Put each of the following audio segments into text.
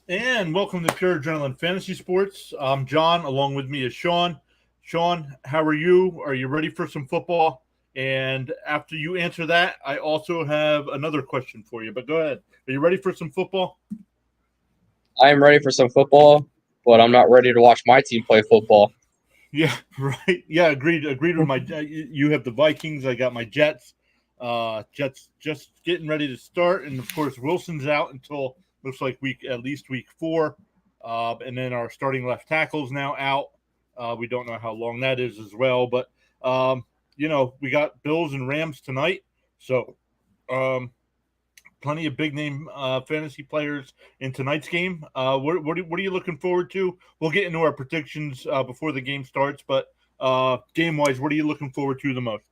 And welcome to Pure Adrenaline Fantasy Sports. I'm John. Along with me is Sean. Sean, how are you? Are you ready for some football? And after you answer that, I also have another question for you. But go ahead. Are you ready for some football? I am ready for some football, but I'm not ready to watch my team play football. Yeah, right. Yeah, agreed. Agreed with my. You have the Vikings. I got my Jets. Jets just getting ready to start, and of course Wilson's out until looks like week at least week 4, and then our starting left tackle's now out. We don't know how long that is as well, but um, we got Bills and Rams tonight, so um, plenty of big name fantasy players in tonight's game. What are you looking forward to? We'll get into our predictions before the game starts, but game wise, what are you looking forward to the most?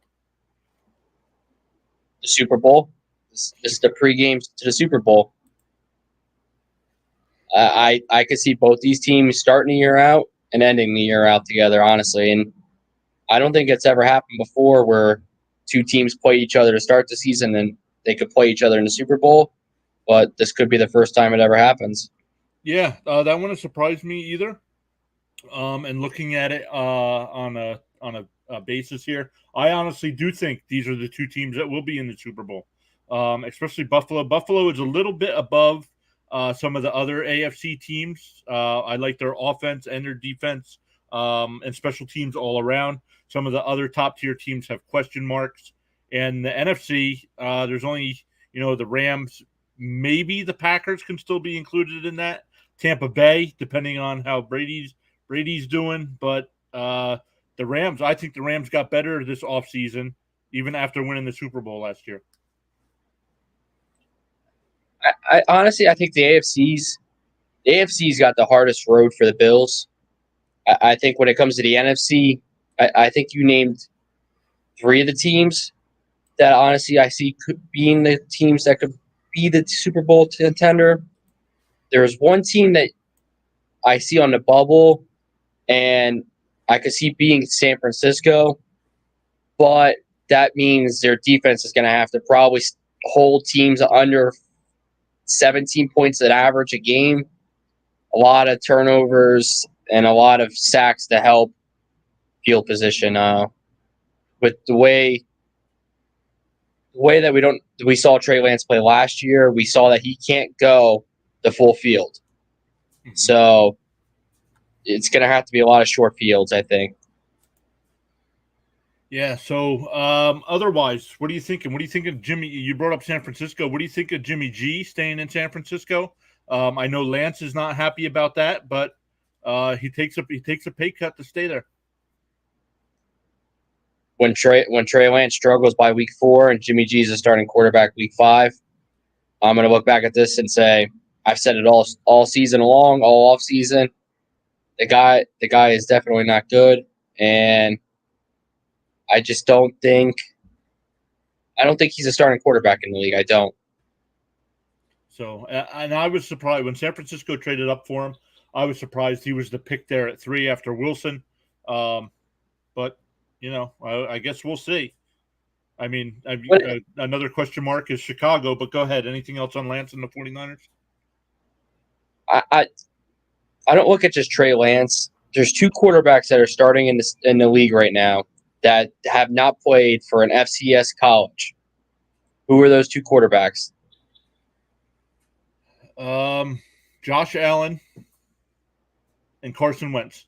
The Super Bowl. This is the pregame to the Super Bowl. I could see both these teams starting the year out and ending the year out together, honestly. And I don't think it's ever happened before where two teams play each other to start the season and they could play each other in the Super Bowl. But this could be the first time it ever happens. Yeah, that wouldn't surprise me either. And looking at it on a basis here, I honestly do think these are the two teams that will be in the Super Bowl. Especially Buffalo. Buffalo is a little bit above some of the other AFC teams. I like their offense and their defense and special teams all around. Some of the other top tier teams have question marks. And the NFC, there's only the Rams. Maybe the Packers can still be included in that. Tampa Bay, depending on how Brady's doing, but the Rams, I think the Rams got better this offseason, even after winning the Super Bowl last year. I honestly, I think the AFC's got the hardest road for the Bills. I think when it comes to the NFC, I think you named three of the teams that honestly I see could being the teams that could be the Super Bowl contender. There's one team that I see on the bubble, and I could see being San Francisco, but that means their defense is going to have to probably hold teams under 17 points at average a game, a lot of turnovers, and a lot of sacks to help field position. With the way that we saw Trey Lance play last year, we saw that he can't go the full field. Mm-hmm. So it's going to have to be a lot of short fields, I think. Yeah. So, otherwise, what are you thinking? What do you think of Jimmy? You brought up San Francisco. What do you think of Jimmy G staying in San Francisco? I know Lance is not happy about that, but he takes a pay cut to stay there. When Trey Lance struggles by week 4 and Jimmy G's a starting quarterback week 5, I'm going to look back at this and say I've said it all season long, all off season. The guy is definitely not good, and I just don't think he's a starting quarterback in the league. I don't. So, and I was surprised when San Francisco traded up for him. I was surprised he was the pick there at 3 after Wilson. Um, but I guess we'll see. I mean, another question mark is Chicago, but go ahead. Anything else on Lance and the 49ers? I, I I don't look at just Trey Lance. There's two quarterbacks that are starting in the league right now that have not played for an FCS college. Who are those two quarterbacks? Um, Josh Allen and Carson Wentz.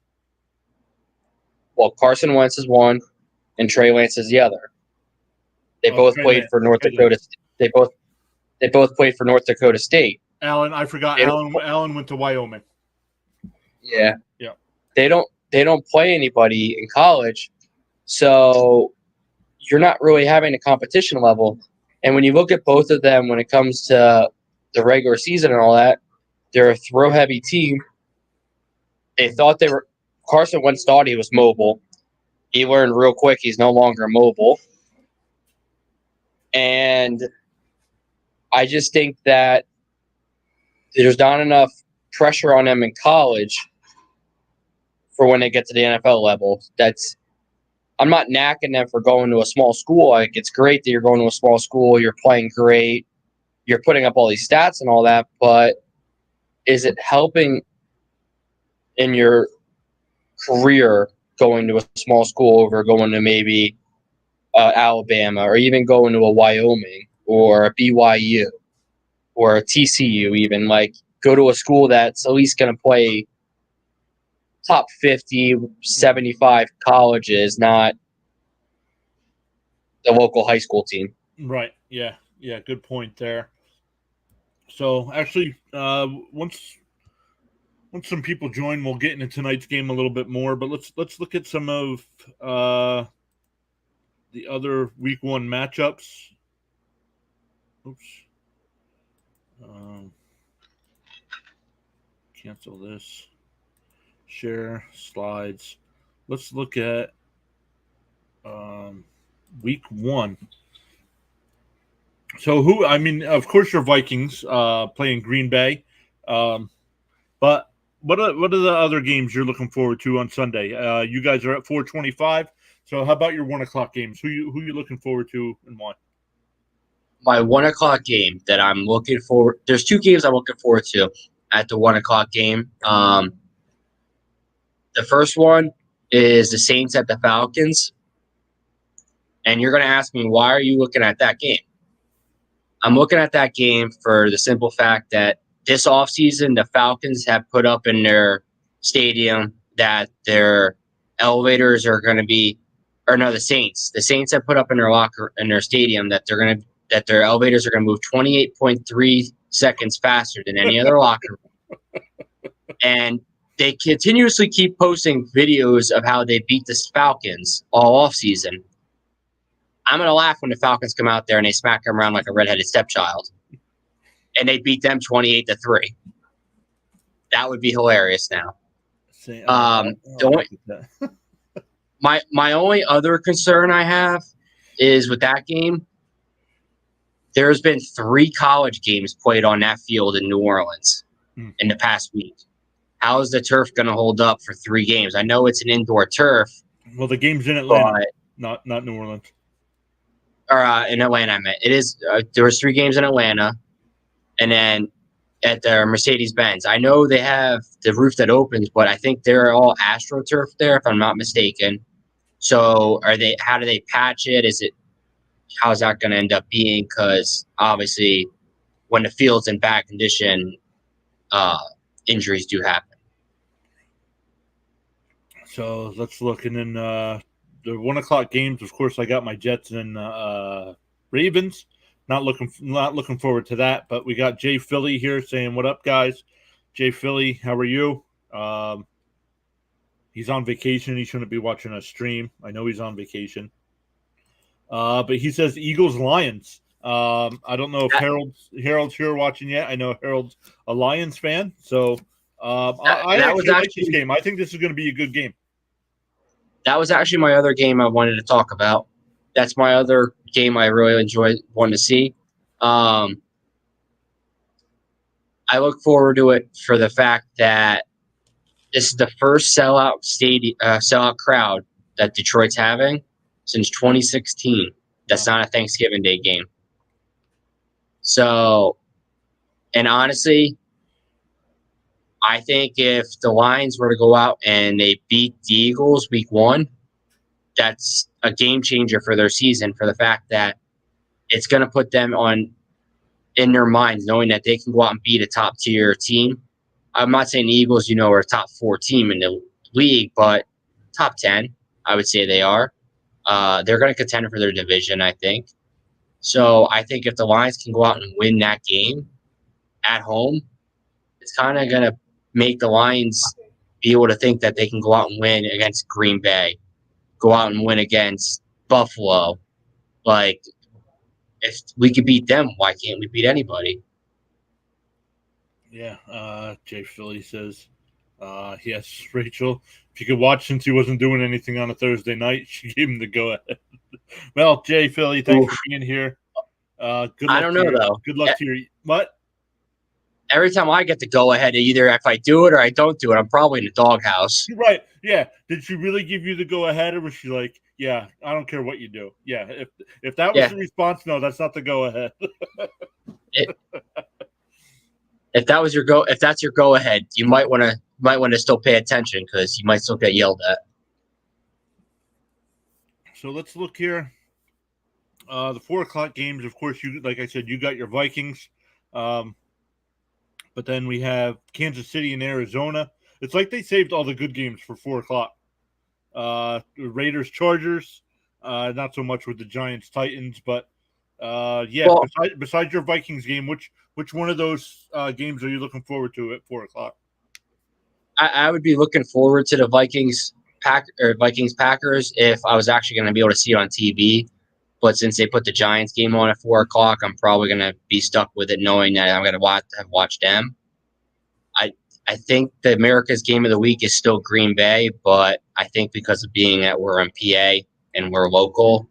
Well, Carson Wentz is one, and Trey Lance is the other. They Oh, both Trey played Lance. for North Trey Dakota. Lance. They both played for North Dakota State. Allen. I forgot. They don't, Allen went to Wyoming. yeah, Yeah. they don't play anybody in college, so you're not really having a competition level. And when you look at both of them, when it comes to the regular season and all that, they're a throw heavy team. They thought they were Carson Wentz thought he was mobile. He learned real quick he's no longer mobile. And I just think that there's not enough pressure on them in college for when they get to the NFL level. I'm not knacking them for going to a small school. Like, it's great that you're going to a small school, you're playing great, you're putting up all these stats and all that, but is it helping in your career going to a small school over going to maybe Alabama, or even going to a Wyoming or a BYU or a TCU, even like go to a school that's at least going to play top 50, 75 colleges, not the local high school team. Right. Yeah. Yeah. Good point there. So actually, once some people join, we'll get into tonight's game a little bit more. But let's look at some of the other week 1 matchups. Oops. Cancel this. Share slides. Let's look at week 1. So of course, your Vikings playing Green Bay, but what are the other games you're looking forward to on Sunday? You guys are at 4:25. So how about your 1:00 games? Who you looking forward to and why? My 1:00 game that I'm looking forward. There's 2 games I'm looking forward to at the 1:00 game. The first one is the Saints at the Falcons, and you're going to ask me, why are you looking at that game? I'm looking at that game for the simple fact that this offseason, the Falcons have put up in their stadium that their elevators are going to be, or no, the Saints. The Saints have put up in their stadium that their elevators are going to move 28.3 seconds faster than any other locker room. And they continuously keep posting videos of how they beat the Falcons all offseason. I'm going to laugh when the Falcons come out there and they smack them around like a redheaded stepchild. And they beat them 28-3. That would be hilarious now. My only other concern I have is with that game, there's been 3 college games played on that field in New Orleans in the past week. How is the turf going to hold up for 3 games? I know it's an indoor turf. Well, the game's in Atlanta, not New Orleans. Or in Atlanta, I meant. It is. There was 3 games in Atlanta, and then at the Mercedes-Benz. I know they have the roof that opens, but I think they're all AstroTurf there, if I'm not mistaken. So how do they patch it? How's that going to end up being? Because obviously, when the field's in bad condition, injuries do happen. So let's look. And then the 1:00 games, of course, I got my Jets and Ravens. Not looking forward to that. But we got Jay Philly here saying, "What up, guys?" Jay Philly, how are you? He's on vacation. He shouldn't be watching a stream. I know he's on vacation. But he says Eagles Lions. I don't know if Harold's here watching yet. I know Harold's a Lions fan, so I actually like this game. I think this is going to be a good game. That was actually my other game I wanted to talk about. That's my other game I really want to see. I look forward to it for the fact that this is the first sellout crowd that Detroit's having since 2016. That's not a Thanksgiving Day game. So, and honestly, I think if the Lions were to go out and they beat the Eagles week 1, that's a game changer for their season, for the fact that it's going to put them in their minds, knowing that they can go out and beat a top tier team. I'm not saying the Eagles, are a top 4 team in the league, but top 10, I would say they are. They're going to contend for their division, I think. So I think if the Lions can go out and win that game at home, it's kind of going to make the Lions be able to think that they can go out and win against Green Bay, go out and win against Buffalo. Like, if we could beat them, why can't we beat anybody? Yeah, Jay Philly says, yes, Rachel, if you could watch since he wasn't doing anything on a Thursday night, she gave him the go-ahead. Well, Jay Philly, thanks for being here. Good luck. I don't know, though. Good luck to your – what? Every time I get the go-ahead, either if I do it or I don't do it, I'm probably in the doghouse. Right, yeah. Did she really give you the go-ahead, or was she like, yeah, I don't care what you do? Yeah, if that was the response, no, that's not the go-ahead. if that's your go ahead, you might want to still pay attention because you might still get yelled at. So let's look here. The 4:00 games, of course, like I said, you got your Vikings, but then we have Kansas City and Arizona. It's like they saved all the good games for 4:00. Raiders, Chargers, not so much with the Giants, Titans, but yeah. Well, besides your Vikings game, which one of those games are you looking forward to at 4:00? I would be looking forward to the Vikings Packers if I was actually going to be able to see it on TV. But since they put the Giants game on at 4:00, I'm probably going to be stuck with it, knowing that I'm going to have watched them. I think the America's game of the week is still Green Bay, but I think because of being that we're in PA and we're local,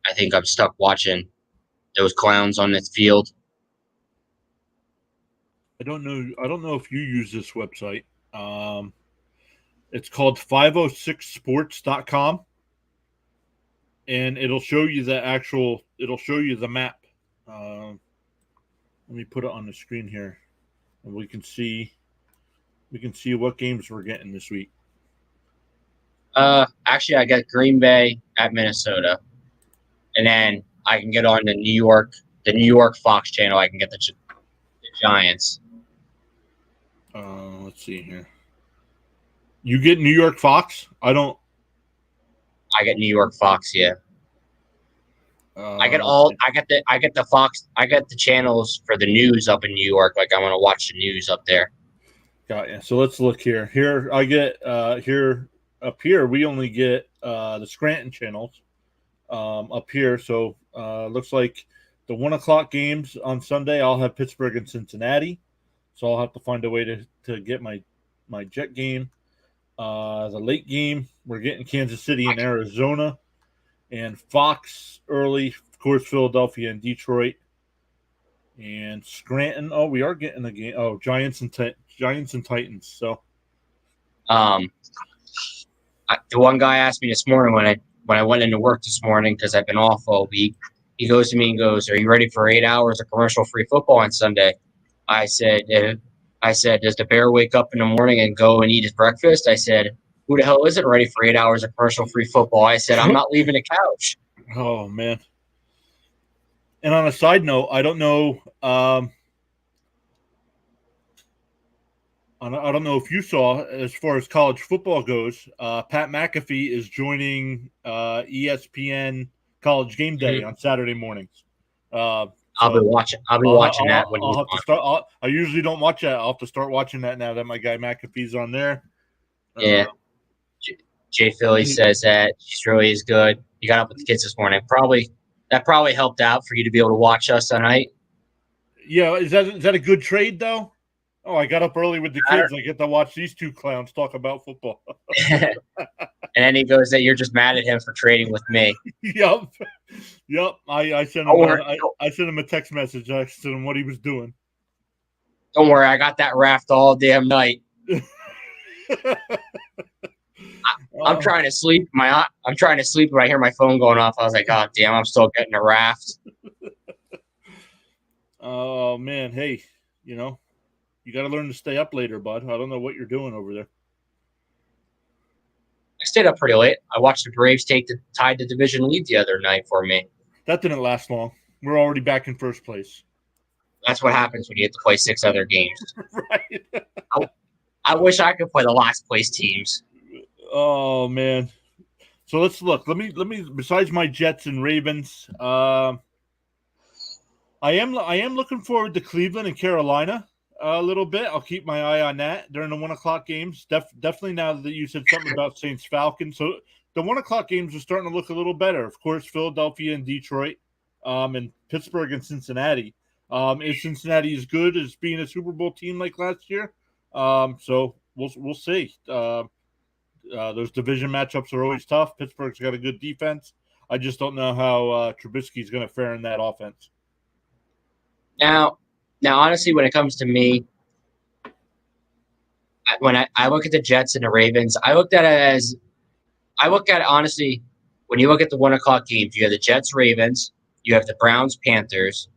I think I'm stuck watching those clowns on this field. I don't know if you use this website. It's called 506sports.com, and it'll show you the map. Let me put it on the screen here, and we can see what games we're getting this week. Actually, I got Green Bay at Minnesota, and then I can get on the New York Fox channel. I can get the Giants. Let's see here. You get New York Fox? I don't. I get New York Fox. Yeah. I get the Fox. I get the channels for the news up in New York. Like I want to watch the news up there. Got you. So let's look here. Here I get here up here. We only get the Scranton channels up here. So looks like the 1:00 games on Sunday. I'll have Pittsburgh and Cincinnati. So I'll have to find a way to get my Jet game. The late game, we're getting Kansas City and Arizona, and Fox early, of course, Philadelphia and Detroit, and Scranton. Oh, we are getting a game. Oh, Giants and Titans. So, the one guy asked me this morning when I went into work this morning because I've been off all week. He goes to me and goes, "Are you ready for 8 hours of commercial-free football on Sunday?" I said, "Does the bear wake up in the morning and go and eat his breakfast?" I said, "Who the hell isn't ready for 8 hours of commercial-free football?" I said, "I'm not leaving the couch." Oh man! And on a side note, I don't know. I don't know if you saw, as far as college football goes, Pat McAfee is joining ESPN College Game Day on Saturday mornings. I'll be watching that when I'll have to start. I usually don't watch that. I'll have to start watching that now that my guy McAfee's on there. Yeah. Jay Philly says that she really is good. You got up with the kids this morning. That probably helped out for you to be able to watch us tonight. Yeah, is that a good trade though? Oh, I got up early with the kids. I get to watch these two clowns talk about football. And then he goes that you're just mad at him for trading with me. Yep. I sent him. I sent him a text message. I asked him what he was doing. Don't worry, I got that raft all damn night. I'm trying to sleep. I'm trying to sleep when I hear my phone going off. I was like, "God damn, I'm still getting a raft." Oh man, hey, you got to learn to stay up later, bud. I don't know what you're doing over there. I stayed up pretty late. I watched the Braves tied the division lead the other night for me. That didn't last long. We're already back in first place. That's what happens when you get to play 6 other games. Right. I wish I could play the last place teams. Oh man. So let's look. Let me. Besides my Jets and Ravens, I am looking forward to Cleveland and Carolina a little bit. I'll keep my eye on that during the 1 o'clock games. Definitely now that you said something about Saints Falcons. So the 1 o'clock games are starting to look a little better. Of course, Philadelphia and Detroit, and Pittsburgh and Cincinnati. Is Cincinnati as good as being a Super Bowl team like last year? So we'll see. Those division matchups are always tough. Pittsburgh's got a good defense. I just don't know how Trubisky's going to fare in that offense. Now, honestly, when it comes to me, when I look at the Jets and the Ravens, I look at it honestly, when you look at the 1 o'clock games, you have the Jets, Ravens, you have the Browns, Panthers,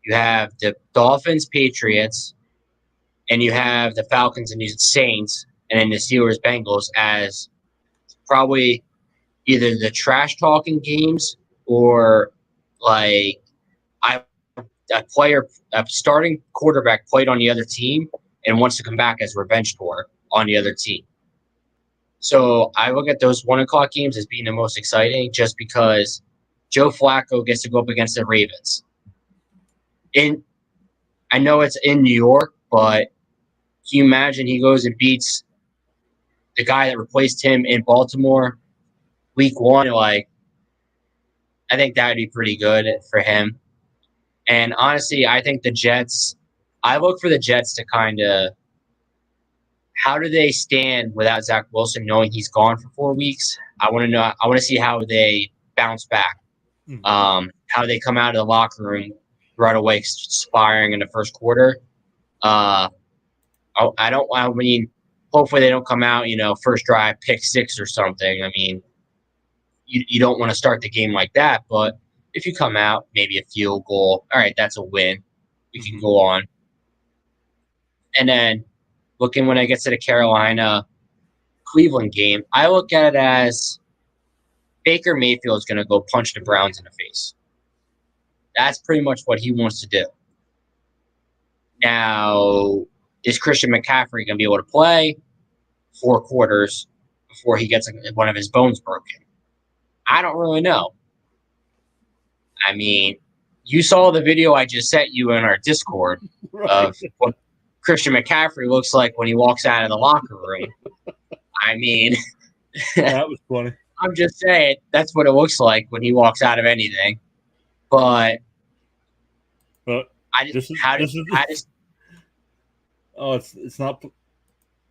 you have the Dolphins, Patriots, and you have the Falcons and the Saints, and then the Steelers, Bengals as probably either the trash talking games or like I a starting quarterback played on the other team and wants to come back as revenge tour on the other team. So I look at those 1 o'clock games as being the most exciting, just because Joe Flacco gets to go up against the Ravens. I know it's in New York, but can you imagine he goes and beats the guy that replaced him in Baltimore week 1? Like, I think that would be pretty good for him. And honestly, I think the Jets, I look for the Jets to kind of, how do they stand without Zach Wilson, knowing he's gone for 4 weeks? I want to know. I want to see how they bounce back, how they come out of the locker room right away, expiring in the first quarter. I mean, hopefully they don't come out, first drive, pick 6 or something. I mean, you don't want to start the game like that, but if you come out, maybe a field goal, all right, that's a win. We can go on. And then looking when I get to the Carolina-Cleveland game, I look at it as Baker Mayfield is going to go punch the Browns in the face. That's pretty much what he wants to do. Now, is Christian McCaffrey going to be able to play 4 quarters before he gets one of his bones broken? I don't really know. I mean, you saw the video I just sent you in our Discord of what Christian McCaffrey looks like when he walks out of the locker room. I mean, that was funny. I'm just saying that's what it looks like when he walks out of anything. But it's not.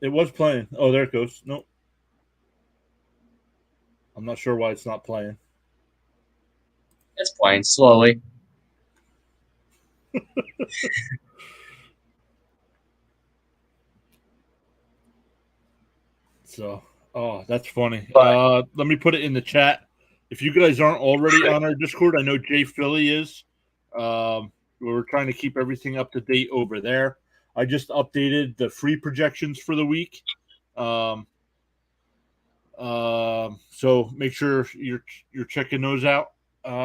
It was playing. Oh, there it goes. Nope. I'm not sure why it's not playing. It's playing slowly. So, that's funny. Let me put it in the chat. If you guys aren't already on our Discord, I know Jay Philly is. We're trying to keep everything up to date over there. I just updated the free projections for the week. So make sure you're checking those out.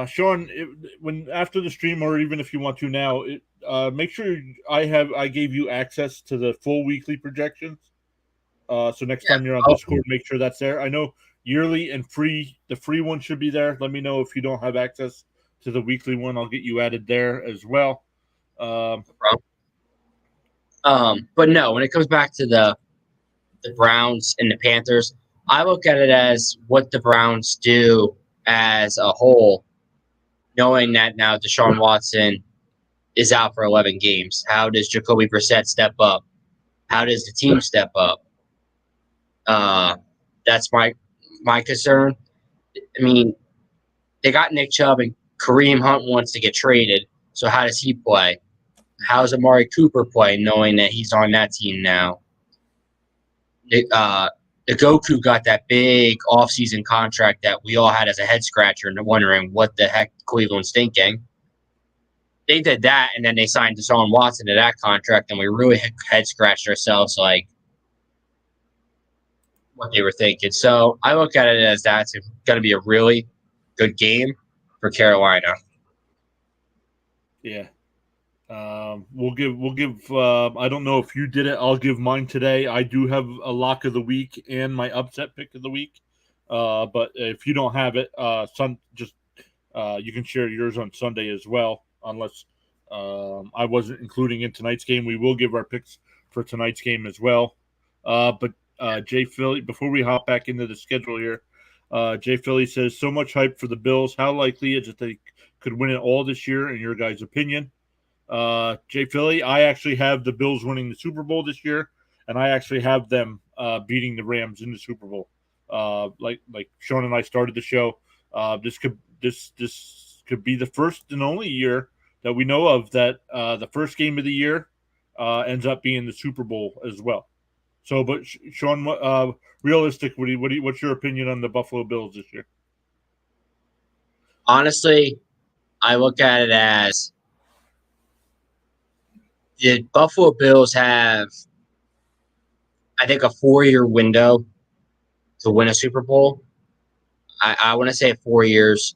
Sean, when after the stream, or even if you want to now, make sure I gave you access to the full weekly projections. So next time you're on Discord, make sure that's there. I know yearly and free, the free one should be there. Let me know if you don't have access to the weekly one. I'll get you added there as well. But no, when it comes back to the Browns and the Panthers, I look at it as what the Browns do as a whole, knowing that now Deshaun Watson is out for 11 games. How does Jacoby Brissett step up? How does the team step up? That's my concern. I mean, they got Nick Chubb, and Kareem Hunt wants to get traded. So how does he play? How does Amari Cooper play, knowing that he's on that team now? The Goku got that big offseason contract that we all had as a head scratcher and wondering what the heck Cleveland's thinking. They did that, and then they signed Deshaun Watson to that contract, and we really head scratched ourselves like what they were thinking. So I look at it as that's going to be a really good game for Carolina. Yeah. We'll give I don't know if you did it. I'll give mine today. I do have a lock of the week and my upset pick of the week. But if you don't have it, you can share yours on Sunday as well, unless I wasn't including in tonight's game. We will give our picks for tonight's game as well. But Jay Philly, before we hop back into the schedule here, Jay Philly says, so much hype for the Bills. How likely is it they could win it all this year, in your guys' opinion? Jay Philly, I actually have the Bills winning the Super Bowl this year, and I actually have them beating the Rams in the Super Bowl. Like Sean and I started the show. This could be the first and only year that we know of that the first game of the year ends up being the Super Bowl as well. So, but Sean, realistic, what's your opinion on the Buffalo Bills this year? Honestly, I look at it as the Buffalo Bills have, I think, a 4-year window to win a Super Bowl. I want to say 4 years.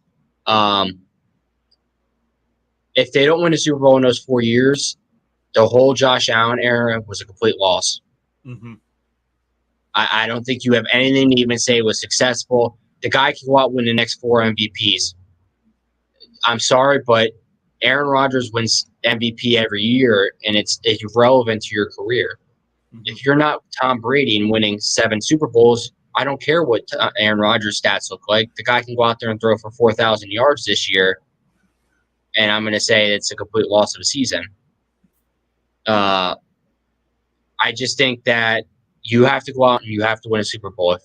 If they don't win a Super Bowl in those 4 years, the whole Josh Allen era was a complete loss. Mm-hmm. I don't think you have anything to even say was successful. The guy can go out and win the next 4 MVPs. I'm sorry, but Aaron Rodgers wins MVP every year, and it's irrelevant to your career. Mm-hmm. If you're not Tom Brady and winning 7 Super Bowls, I don't care what Aaron Rodgers' stats look like. The guy can go out there and throw for 4,000 yards this year, and I'm going to say it's a complete loss of a season. I just think that you have to go out and you have to win a Super Bowl.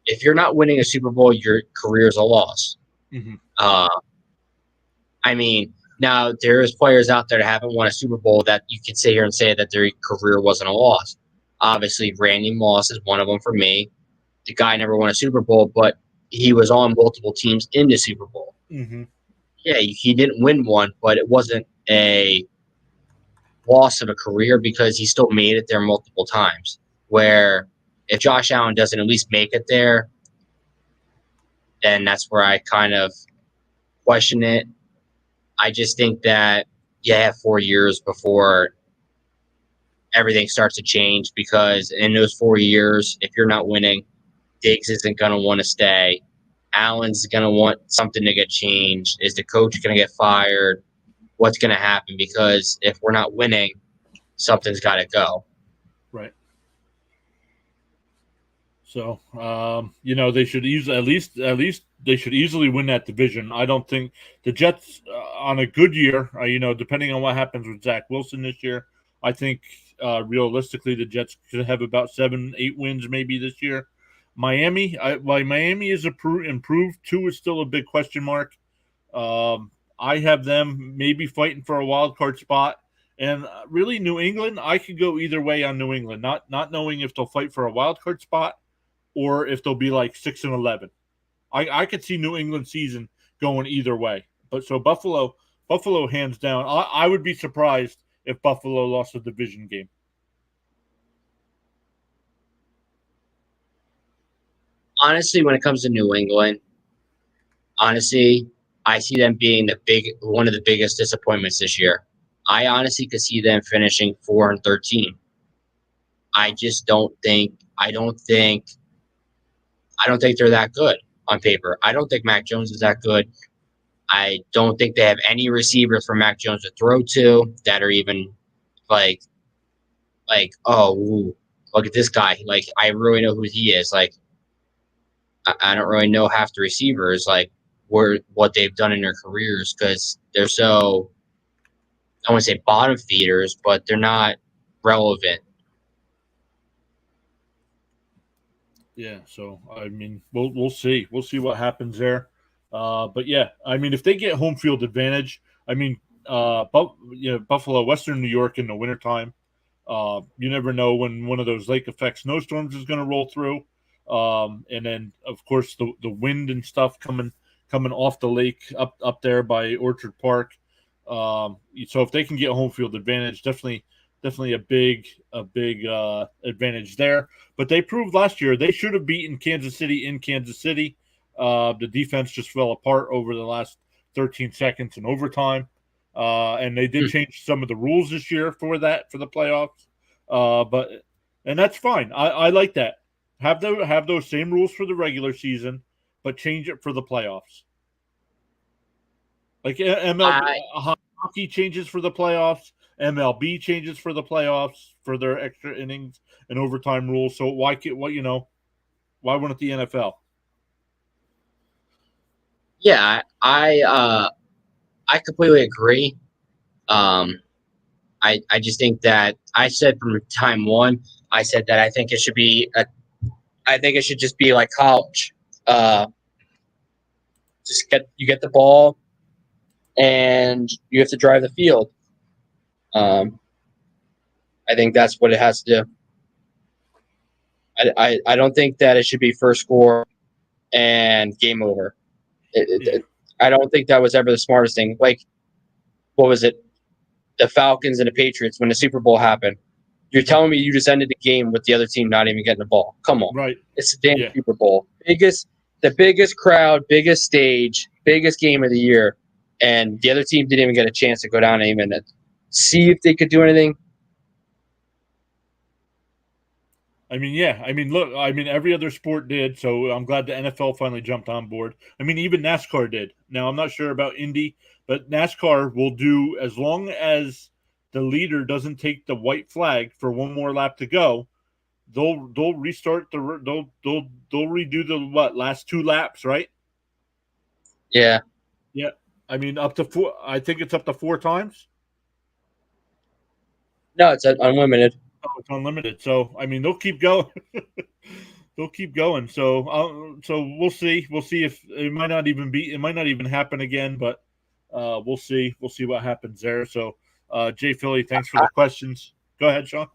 If you're not winning a Super Bowl, your career is a loss. Mm-hmm. I mean, now there's players out there that haven't won a Super Bowl that you could sit here and say that their career wasn't a loss. Obviously, Randy Moss is one of them for me. The guy never won a Super Bowl, but he was on multiple teams in the Super Bowl. Mm-hmm. Yeah, he didn't win one, but it wasn't a loss of a career because he still made it there multiple times. Where if Josh Allen doesn't at least make it there, then that's where I kind of question it. I just think that you have 4 years before everything starts to change, because in those 4 years, if you're not winning, Diggs isn't going to want to stay. Allen's going to want something to get changed. Is the coach going to get fired? What's going to happen? Because if we're not winning, something's got to go. Right. So, they should at least they should easily win that division. I don't think the Jets on a good year, depending on what happens with Zach Wilson this year, I think realistically the Jets could have about 7-8 wins maybe this year. Miami, while Miami is improved, 2 is still a big question mark. I have them maybe fighting for a wild card spot. And really, New England, I could go either way on New England, not knowing if they'll fight for a wild card spot or if they'll be like 6-11. I could see New England season going either way. But so Buffalo hands down. I would be surprised if Buffalo lost a division game. Honestly, when it comes to New England, I see them being one of the biggest disappointments this year. I honestly could see them finishing 4-13. I don't think they're that good on paper. I don't think Mac Jones is that good. I don't think they have any receivers for Mac Jones to throw to that are even like, oh, look at this guy. Like, I really know who he is. Like, I don't really know half the receivers, like, what they've done in their careers, because they're so, I want to say bottom feeders, but they're not relevant. Yeah, so I mean, we'll see. We'll see what happens there. But yeah, I mean, if they get home field advantage, I mean, Buffalo, Western New York in the wintertime, you never know when one of those lake effect snowstorms is going to roll through. And then of course the wind and stuff coming off the lake up there by Orchard Park. So if they can get home field advantage, definitely a big advantage there. But they proved last year they should have beaten Kansas City in Kansas City. The defense just fell apart over the last 13 seconds in overtime. And they did change some of the rules this year for the playoffs. And that's fine. I like that. Have those same rules for the regular season, but change it for the playoffs. Like hockey changes for the playoffs, MLB changes for the playoffs for their extra innings and overtime rules. So why wouldn't the NFL? Yeah, I completely agree. I just think that I said from time one, I said that I think it should just be like college. You get the ball, and you have to drive the field. I think that's what it has to do. I don't think that it should be first score and game over. I don't think that was ever the smartest thing. Like, what was it? the Falcons and the Patriots when the Super Bowl happened. You're telling me you just ended the game with the other team not even getting the ball? Come on, Right. it's the damn Yeah. Super Bowl, the biggest crowd, biggest stage, biggest game of the year, and the other team didn't even get a chance to go down and even see if they could do anything. I mean, yeah. I mean, look. I mean, every other sport did. So I'm glad the NFL finally jumped on board. I mean, even NASCAR did. Now I'm not sure about Indy, but NASCAR will do as long as the leader doesn't take the white flag for one more lap to go. They'll restart they'll redo the last 2 laps, right? Yeah. Yeah. I mean, up to 4. I think it's up to 4 times. No, it's unlimited. Oh, it's unlimited. So I mean, they'll keep going. They'll keep going. So we'll see. We'll see if it might not even happen again, but we'll see. We'll see what happens there. So Jay Philly, thanks for the questions. Go ahead, Sean.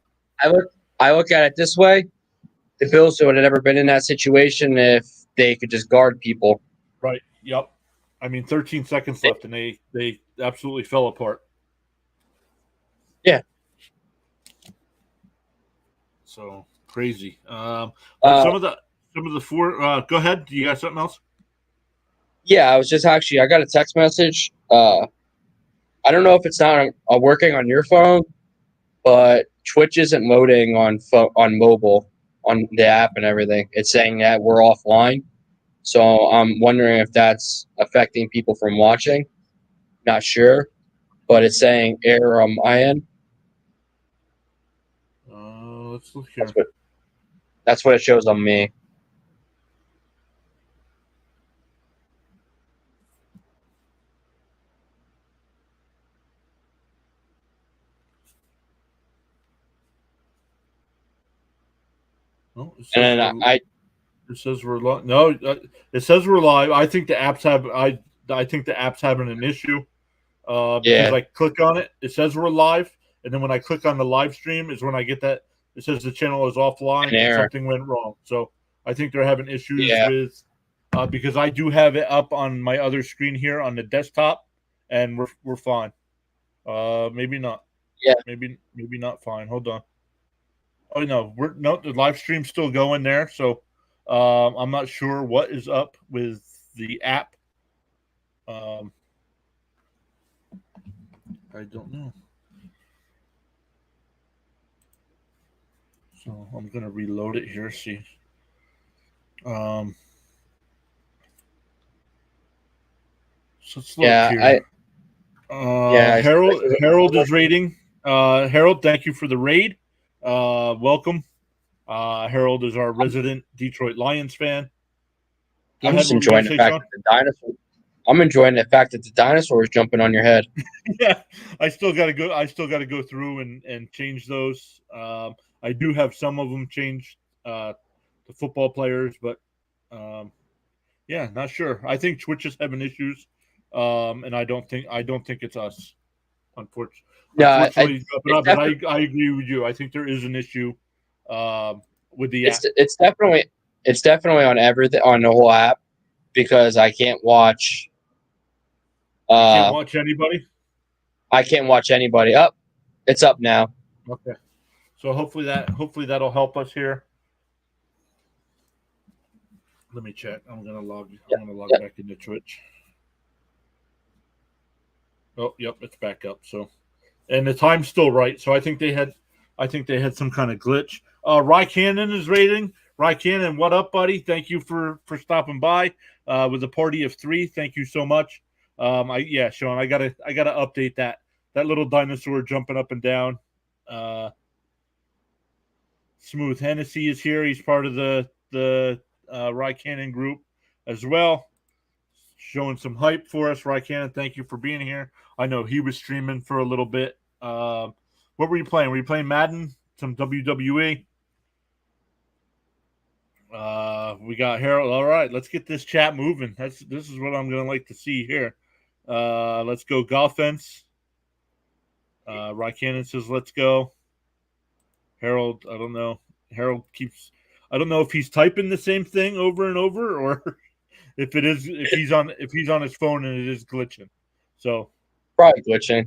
I look at it this way: the Bills would have never been in that situation if they could just guard people. Right. Yep. I mean, 13 seconds left, and they absolutely fell apart. Yeah. So crazy. Some of the 4. Go ahead. Do you got something else? Yeah, I got a text message. I don't know if it's not working on your phone, but Twitch isn't loading on mobile, on the app and everything. It's saying that we're offline. So I'm wondering if that's affecting people from watching. Not sure, but it's saying error on my end. Let's look here. That's what it shows on me. Oh, it And then it says we're live. No, it says we're live. I think the app's having an issue. Because I click on it, it says we're live, and then when I click on the live stream is when I get that it says the channel is offline and something went wrong. So I think they're having issues with because I do have it up on my other screen here on the desktop, and we're fine. Maybe not. Yeah. Maybe not fine. Hold on. Oh no, the live stream's still going there. So I'm not sure what is up with the app. I don't know. So I'm gonna reload it here. See. So let's look here. Harold is raiding. Harold, thank you for the raid. Welcome. Harold is our resident Detroit Lions fan. I'm enjoying the fact that the dinosaur is jumping on your head. Yeah, I still got to go through and change those. I do have some of them changed to football players, but yeah, not sure. I think Twitch is having issues, and I don't think it's us. Unfortunately, but I agree with you. I think there is an issue with the app. It's definitely on everything, on the whole app, because I can't watch. Can't watch anybody. I can't watch anybody. It's up now. Okay, so hopefully that'll help us here. Let me check. I'm gonna log back into Twitch. Oh, yep, it's back up. So, and the time's still right. So I think they had some kind of glitch. Rye Cannon is rating. Rye Cannon, what up, buddy? Thank you for stopping by with a party of 3. Thank you so much. Sean, I gotta update that little dinosaur jumping up and down. Smooth Hennessy is here. He's part of the Rye Cannon group as well, showing some hype for us. Rye Cannon, thank you for being here. I know he was streaming for a little bit. What were you playing? Were you playing Madden? Some WWE? We got Harold. All right, let's get this chat moving. This is what I'm gonna like to see here. Let's go Golfence. Rye Cannon says let's go. Harold, I don't know. I don't know if he's typing the same thing over and over or if he's on his phone and it is glitching. So probably glitching.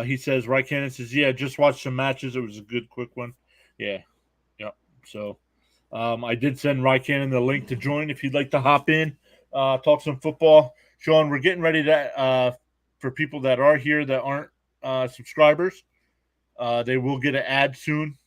He says, Raikkonen says, yeah, just watched some matches. It was a good, quick one. Yeah. Yep. So I did send Raikkonen the link to join if you'd like to hop in, talk some football. Sean, we're getting ready to, for people that are here that aren't subscribers, they will get an ad soon.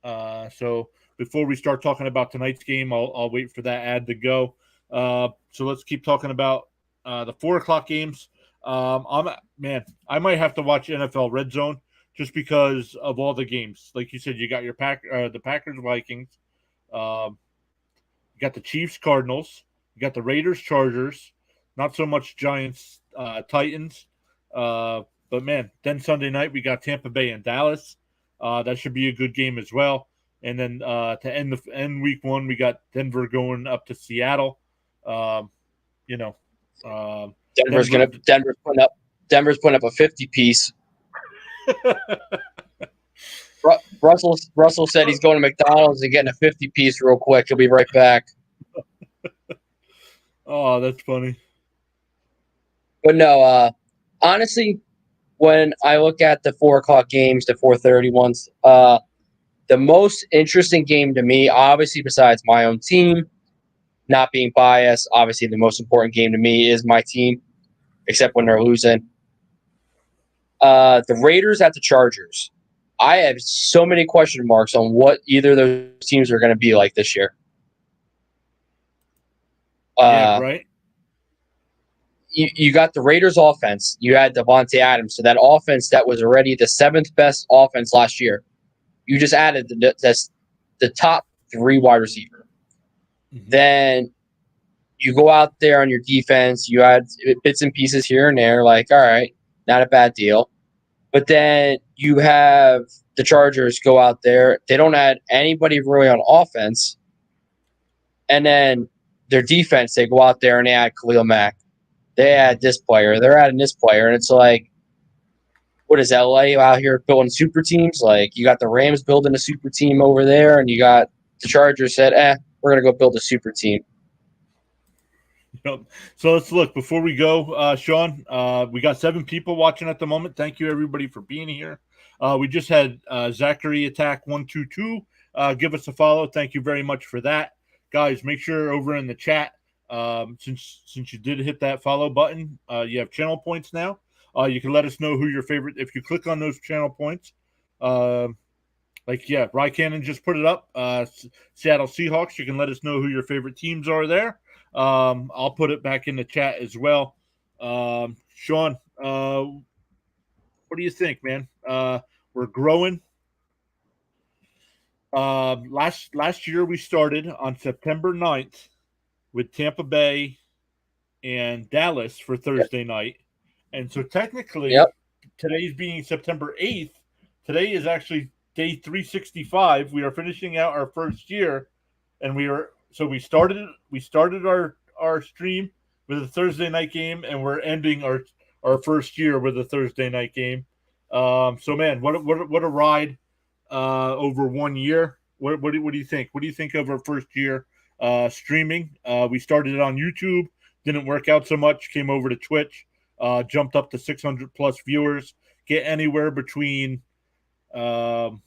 So before we start talking about tonight's game, I'll wait for that ad to go. So let's keep talking about the 4:00 games. I might have to watch NFL Red Zone just because of all the games. Like you said, you got your the Packers Vikings, you got the Chiefs Cardinals, you got the Raiders Chargers. Not so much Giants Titans, but man, then Sunday night we got Tampa Bay and Dallas. That should be a good game as well. And then to end week one, we got Denver going up to Seattle. Denver's putting up a 50-piece. Russell said he's going to McDonald's and getting a 50-piece real quick. He'll be right back. Oh, that's funny. But no, honestly, when I look at the 4:00 games, the 4:30 ones, the most interesting game to me, obviously besides my own team, not being biased, obviously the most important game to me is my team, except when they're losing. The Raiders at the Chargers. I have so many question marks on what either of those teams are going to be like this year. Yeah, right. You got the Raiders offense. You had Devontae Adams. So that offense that was already the 7th best offense last year, you just added the top 3 wide receiver. Mm-hmm. Then you go out there on your defense. You add bits and pieces here and there. Like, all right, not a bad deal. But then you have the Chargers go out there. They don't add anybody really on offense. And then their defense, they go out there and they add Khalil Mack. They add this player. They're adding this player. And it's like, what is LA out here building super teams? Like, you got the Rams building a super team over there, and you got the Chargers said, we're going to go build a super team. Yep. So let's look. Before we go, Sean, we got 7 people watching at the moment. Thank you, everybody, for being here. We just had Zachary Attack 122 give us a follow. Thank you very much for that. Guys, make sure over in the chat, since you did hit that follow button, you have channel points now. You can let us know who your favorite, if you click on those channel points. Raikkonen just put it up. Seattle Seahawks, you can let us know who your favorite teams are there. I'll put it back in the chat as well. Sean, what do you think, man? We're growing. Last year we started on September 9th with Tampa Bay and Dallas for Thursday night. And so technically, today's being September 8th, today is actually day 365. We are finishing out our first year, and we started our stream with a Thursday night game, and we're ending our first year with a Thursday night game. So man, what a ride over 1 year. What do you think? What do you think of our first year streaming? We started it on YouTube, didn't work out so much, came over to Twitch, jumped up to 600 plus viewers, get anywhere between 5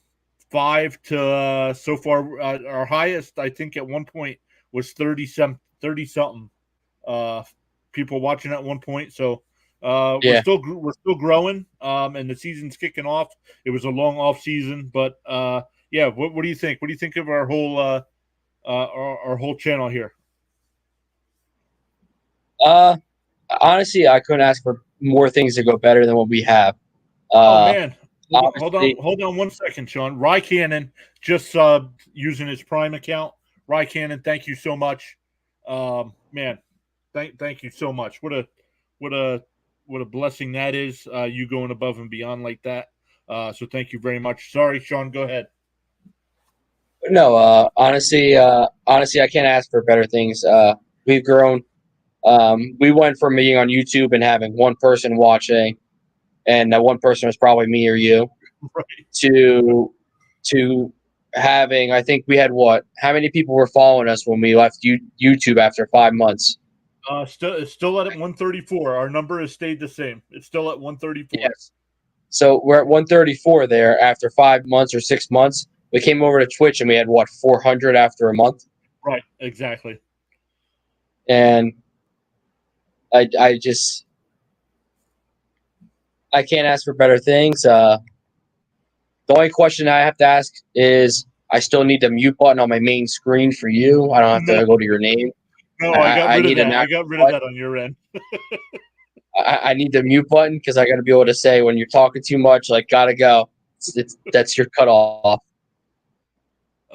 to so far our highest, I think at one point was 30 something people watching at one point. So we're still growing, and the season's kicking off. It was a long off season, but what do you think? What do you think of our whole channel here? Honestly, I couldn't ask for more things to go better than what we have. Oh man, hold on 1 second, Sean. Raikkonen just subbed using his Prime account. Raikkonen, thank you so much. Man, thank you so much. What a blessing that is. You going above and beyond like that. So thank you very much. Sorry, Sean, go ahead. No, honestly, I can't ask for better things. We've grown. We went from being on YouTube and having one person watching, and that one person was probably me or you, right, to having, I think we had how many people were following us when we left YouTube after 5 months? It's still at 134. Our number has stayed the same. It's still at 134. Yes. So we're at 134 there after 5 months or 6 months. We came over to Twitch and we had 400 after a month. Right, exactly. And I can't ask for better things. The only question I have to ask is I still need the mute button on my main screen for you. I don't have to go to your name. No, I got rid of that. I got rid of that on your end. I need the mute button because I got to be able to say when you're talking too much, like gotta go. That's your cutoff.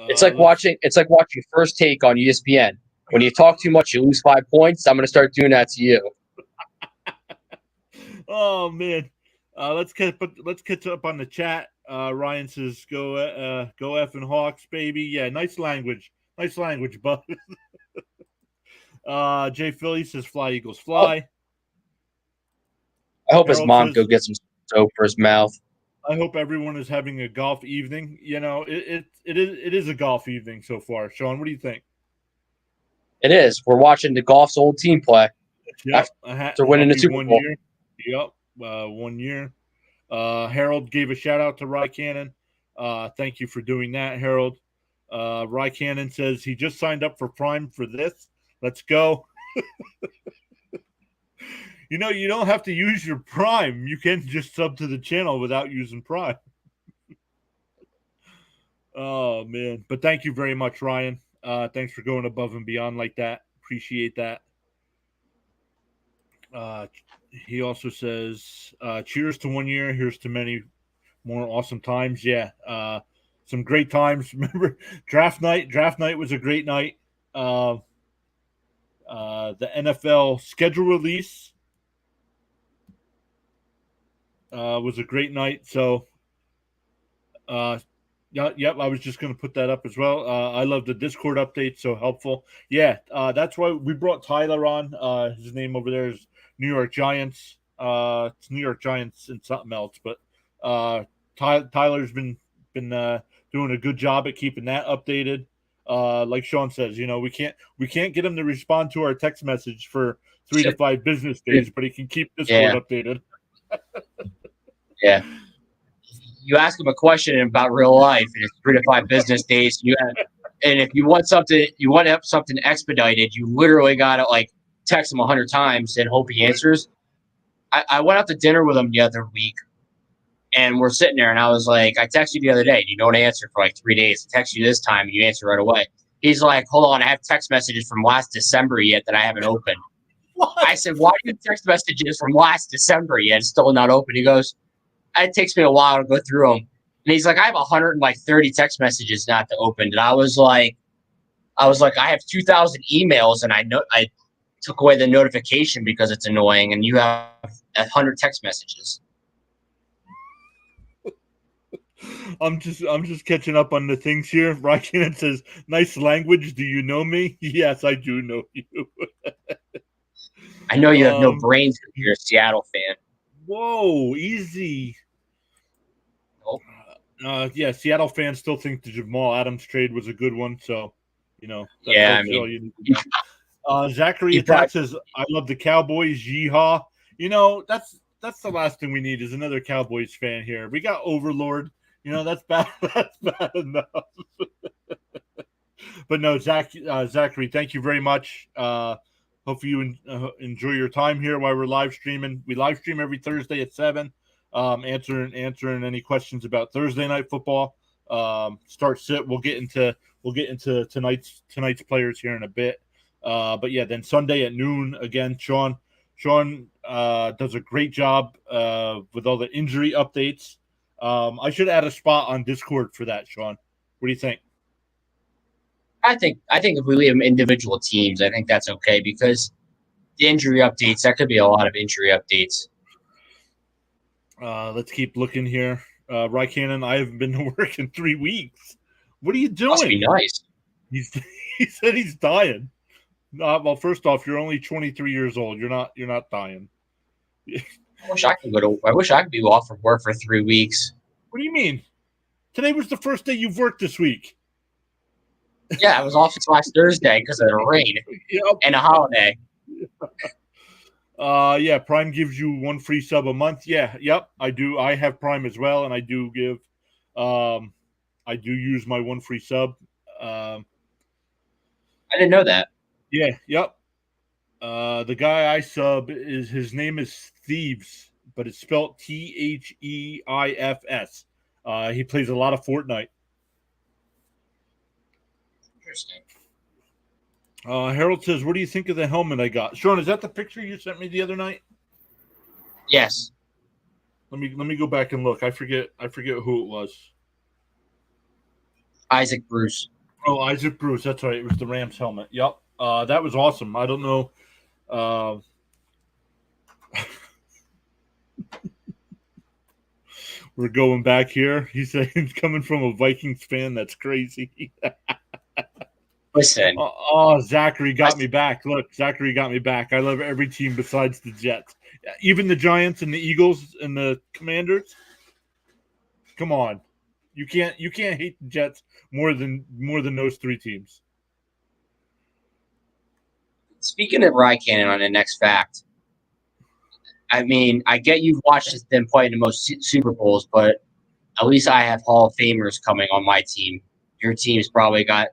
It's like watching First Take on ESPN. When you talk too much, you lose 5 points. I'm gonna start doing that to you. Oh man, let's catch up on the chat. Ryan says, "Go effing Hawks, baby." Yeah, nice language, bud. Jay Philly says, "Fly Eagles, fly." I hope his Harold mom says, go get some soap for his mouth. I hope everyone is having a golf evening. You know, it is a golf evening so far. Sean, what do you think? It is. We're watching the golf's old team play. Yep. After winning the Super Bowl. Year. Yep. 1 year. Harold gave a shout out to Rye Cannon. Thank you for doing that, Harold. Rye Cannon says he just signed up for Prime for this. Let's go. You know, you don't have to use your Prime. You can just sub to the channel without using Prime. Oh, man. But thank you very much, Ryan. Thanks for going above and beyond like that. Appreciate that. He also says, cheers to 1 year. Here's to many more awesome times. Yeah. Some great times. Remember, draft night. Draft night was a great night. The NFL schedule release was a great night. So, yep, I was just going to put that up as well. I love the Discord update, so helpful. Yeah, that's why we brought Tyler on. His name over there is New York Giants. It's New York Giants and something else, but Tyler's been doing a good job at keeping that updated. Like Sean says, you know, we can't get him to respond to our text message for 3 to 5 business days, but he can keep Discord updated. Yeah. You ask him a question about real life, and it's 3 to 5 business days. And if you want something expedited, you literally gotta like text him 100 times and hope he answers. I went out to dinner with him the other week, and we're sitting there, and I was like, I texted you the other day, and you don't answer for like 3 days. I text you this time, and you answer right away. He's like, hold on, I have text messages from last December yet that I haven't opened. What? I said, why do you have text messages from last December yet? It's still not open. He goes, it takes me a while to go through them. And he's like, I have 130 text messages not to open. And I was like, I have 2,000 emails, and I took away the notification because it's annoying, and you have 100 text messages. I'm just catching up on the things here. Ryan says, nice language. Do you know me? Yes, I do know you. I know you have no brains because you're a Seattle fan. Whoa, easy. Nope. Yeah, Seattle fans still think the Jamal Adams trade was a good one. So, you know. That's all you need to know. Zachary Attack says, I love the Cowboys. Yeehaw. You know, that's the last thing we need is another Cowboys fan here. We got Overlord. You know, that's bad. That's bad enough. But no, Zachary, thank you very much. Hope you enjoy your time here while we're live streaming. We live stream every Thursday at 7. Answering any questions about Thursday night football. Start sit. We'll get into tonight's players here in a bit. But yeah, then Sunday at noon again. Sean does a great job with all the injury updates. I should add a spot on Discord for that, Sean. What do you think? I think if we leave them individual teams, I think that's okay because the injury updates, that could be a lot of injury updates. Let's keep looking here. Rye Cannon, I haven't been to work in 3 weeks. What are you doing? Must be nice. He said he's dying. Well, first off, you're only 23 years old. You're not dying. I wish I could be off from work for 3 weeks. What do you mean? Today was the first day you've worked this week. Yeah, I was off since last Thursday because of the rain and a holiday. Yeah, Prime gives you 1 free sub a month. Yeah, yep, I do. I have Prime as well, and I do use my 1 free sub. Um, I didn't know that. yeah, yep. The guy I sub his name is Thieves, but it's spelled Theifs. He plays a lot of Fortnite. Interesting. Harold says, "What do you think of the helmet I got?" Sean, is that the picture you sent me the other night? Yes. Let me go back and look. I forget who it was. Isaac Bruce. Oh, Isaac Bruce. That's right. It was the Rams helmet. Yep. That was awesome. I don't know. We're going back here. He's saying coming from a Vikings fan. That's crazy. Listen, Zachary got me back. Look, Zachary got me back. I love every team besides the Jets, even the Giants and the Eagles and the Commanders. Come on, you can't hate the Jets more than those 3 teams. speaking of Raikkonen on the next fact, I mean, I get you've watched them play in the most Super Bowls, but at least I have Hall of Famers coming on my team. Your team's probably got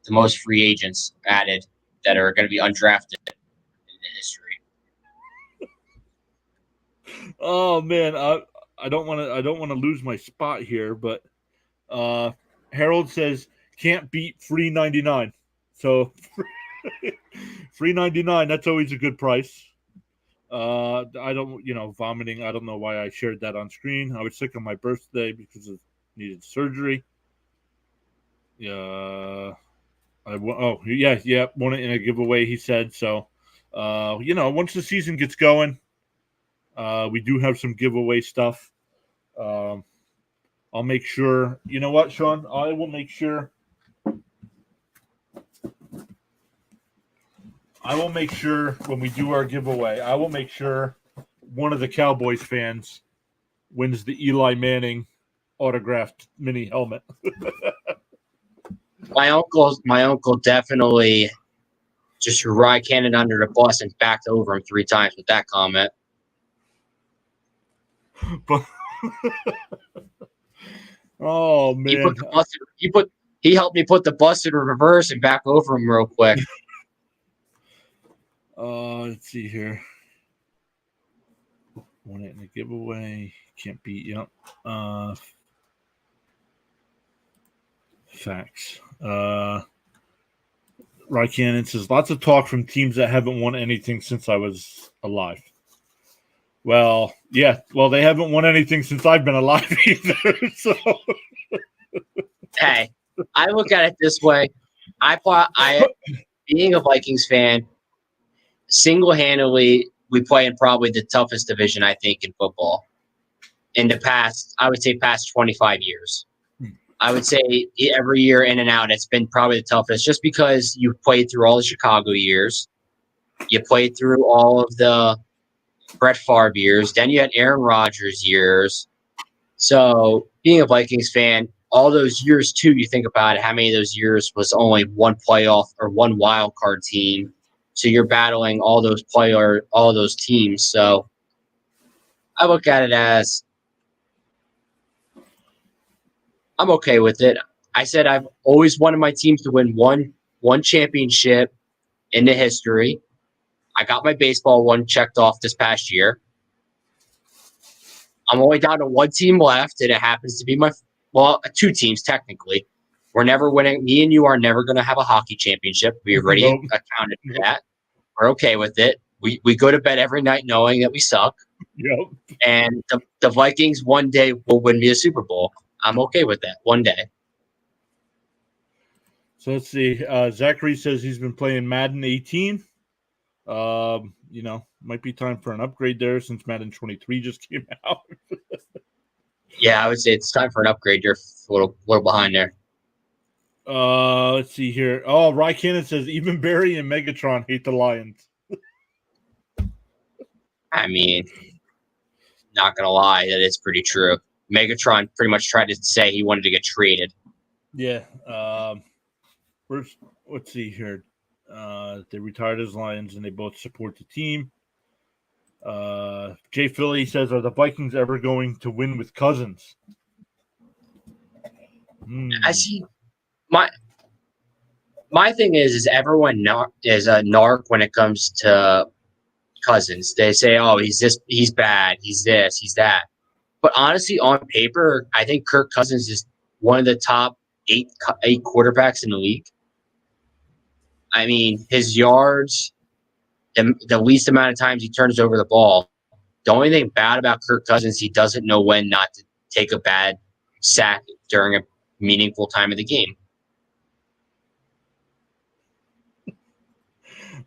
the most free agents added that are going to be undrafted in the history. Oh man, I don't want to lose my spot here, but Harold says can't beat free 99. So free 99, that's always a good price. I don't, vomiting. I don't know why I shared that on screen. I was sick on my birthday because of needed surgery. Yeah, won it in a giveaway. He said so. Once the season gets going, we do have some giveaway stuff. I'll make sure. You know what, Sean? I will make sure. When we do our giveaway, I will make sure one of the Cowboys fans wins the Eli Manning autographed mini helmet. My uncle definitely just threw Raikkonen under the bus and backed over him 3 times with that comment. But oh man, He helped me put the bus in reverse and back over him real quick. Let's see here. Won it in a giveaway. Can't beat. Yep. Facts. Raikkonen says lots of talk from teams that haven't won anything since I was alive. Well, yeah. Well, they haven't won anything since I've been alive either. So, hey, I look at it this way. I being a Vikings fan, single-handedly, we play in probably the toughest division, I think, in football. In the past, I would say past 25 years. I would say every year in and out, it's been probably the toughest just because you've played through all the Chicago years. You played through all of the Brett Favre years. Then you had Aaron Rodgers years. So being a Vikings fan, all those years too, you think about it, how many of those years was only one playoff or one wild card team. So you're battling all those teams. So I look at it as I'm okay with it. I said I've always wanted my teams to win one championship in the history. I got my baseball one checked off this past year. I'm only down to 1 team left, and it happens to be 2 teams technically. We're never winning. Me and you are never going to have a hockey championship. We already accounted for that. We're okay with it. We go to bed every night knowing that we suck. yep. And the Vikings one day will win me a Super Bowl. I'm okay with that one day. So let's see. Zachary says he's been playing Madden 18. Might be time for an upgrade there since Madden 23 just came out. Yeah, I would say it's time for an upgrade. You're a little behind there. Let's see here. Oh, Raikkonen says even Barry and Megatron hate the Lions. I mean, not gonna lie, that is pretty true. Megatron pretty much tried to say he wanted to get traded. Yeah. Let's see here. They retired as Lions and they both support the team. Jay Philly says, "Are the Vikings ever going to win with Cousins?" I see. My thing is everyone is a narc when it comes to Cousins. They say, "Oh, he's bad, he's this, he's that." But honestly, on paper, I think Kirk Cousins is one of the top eight quarterbacks in the league. I mean, his yards, the least amount of times he turns over the ball. The only thing bad about Kirk Cousins, he doesn't know when not to take a bad sack during a meaningful time of the game.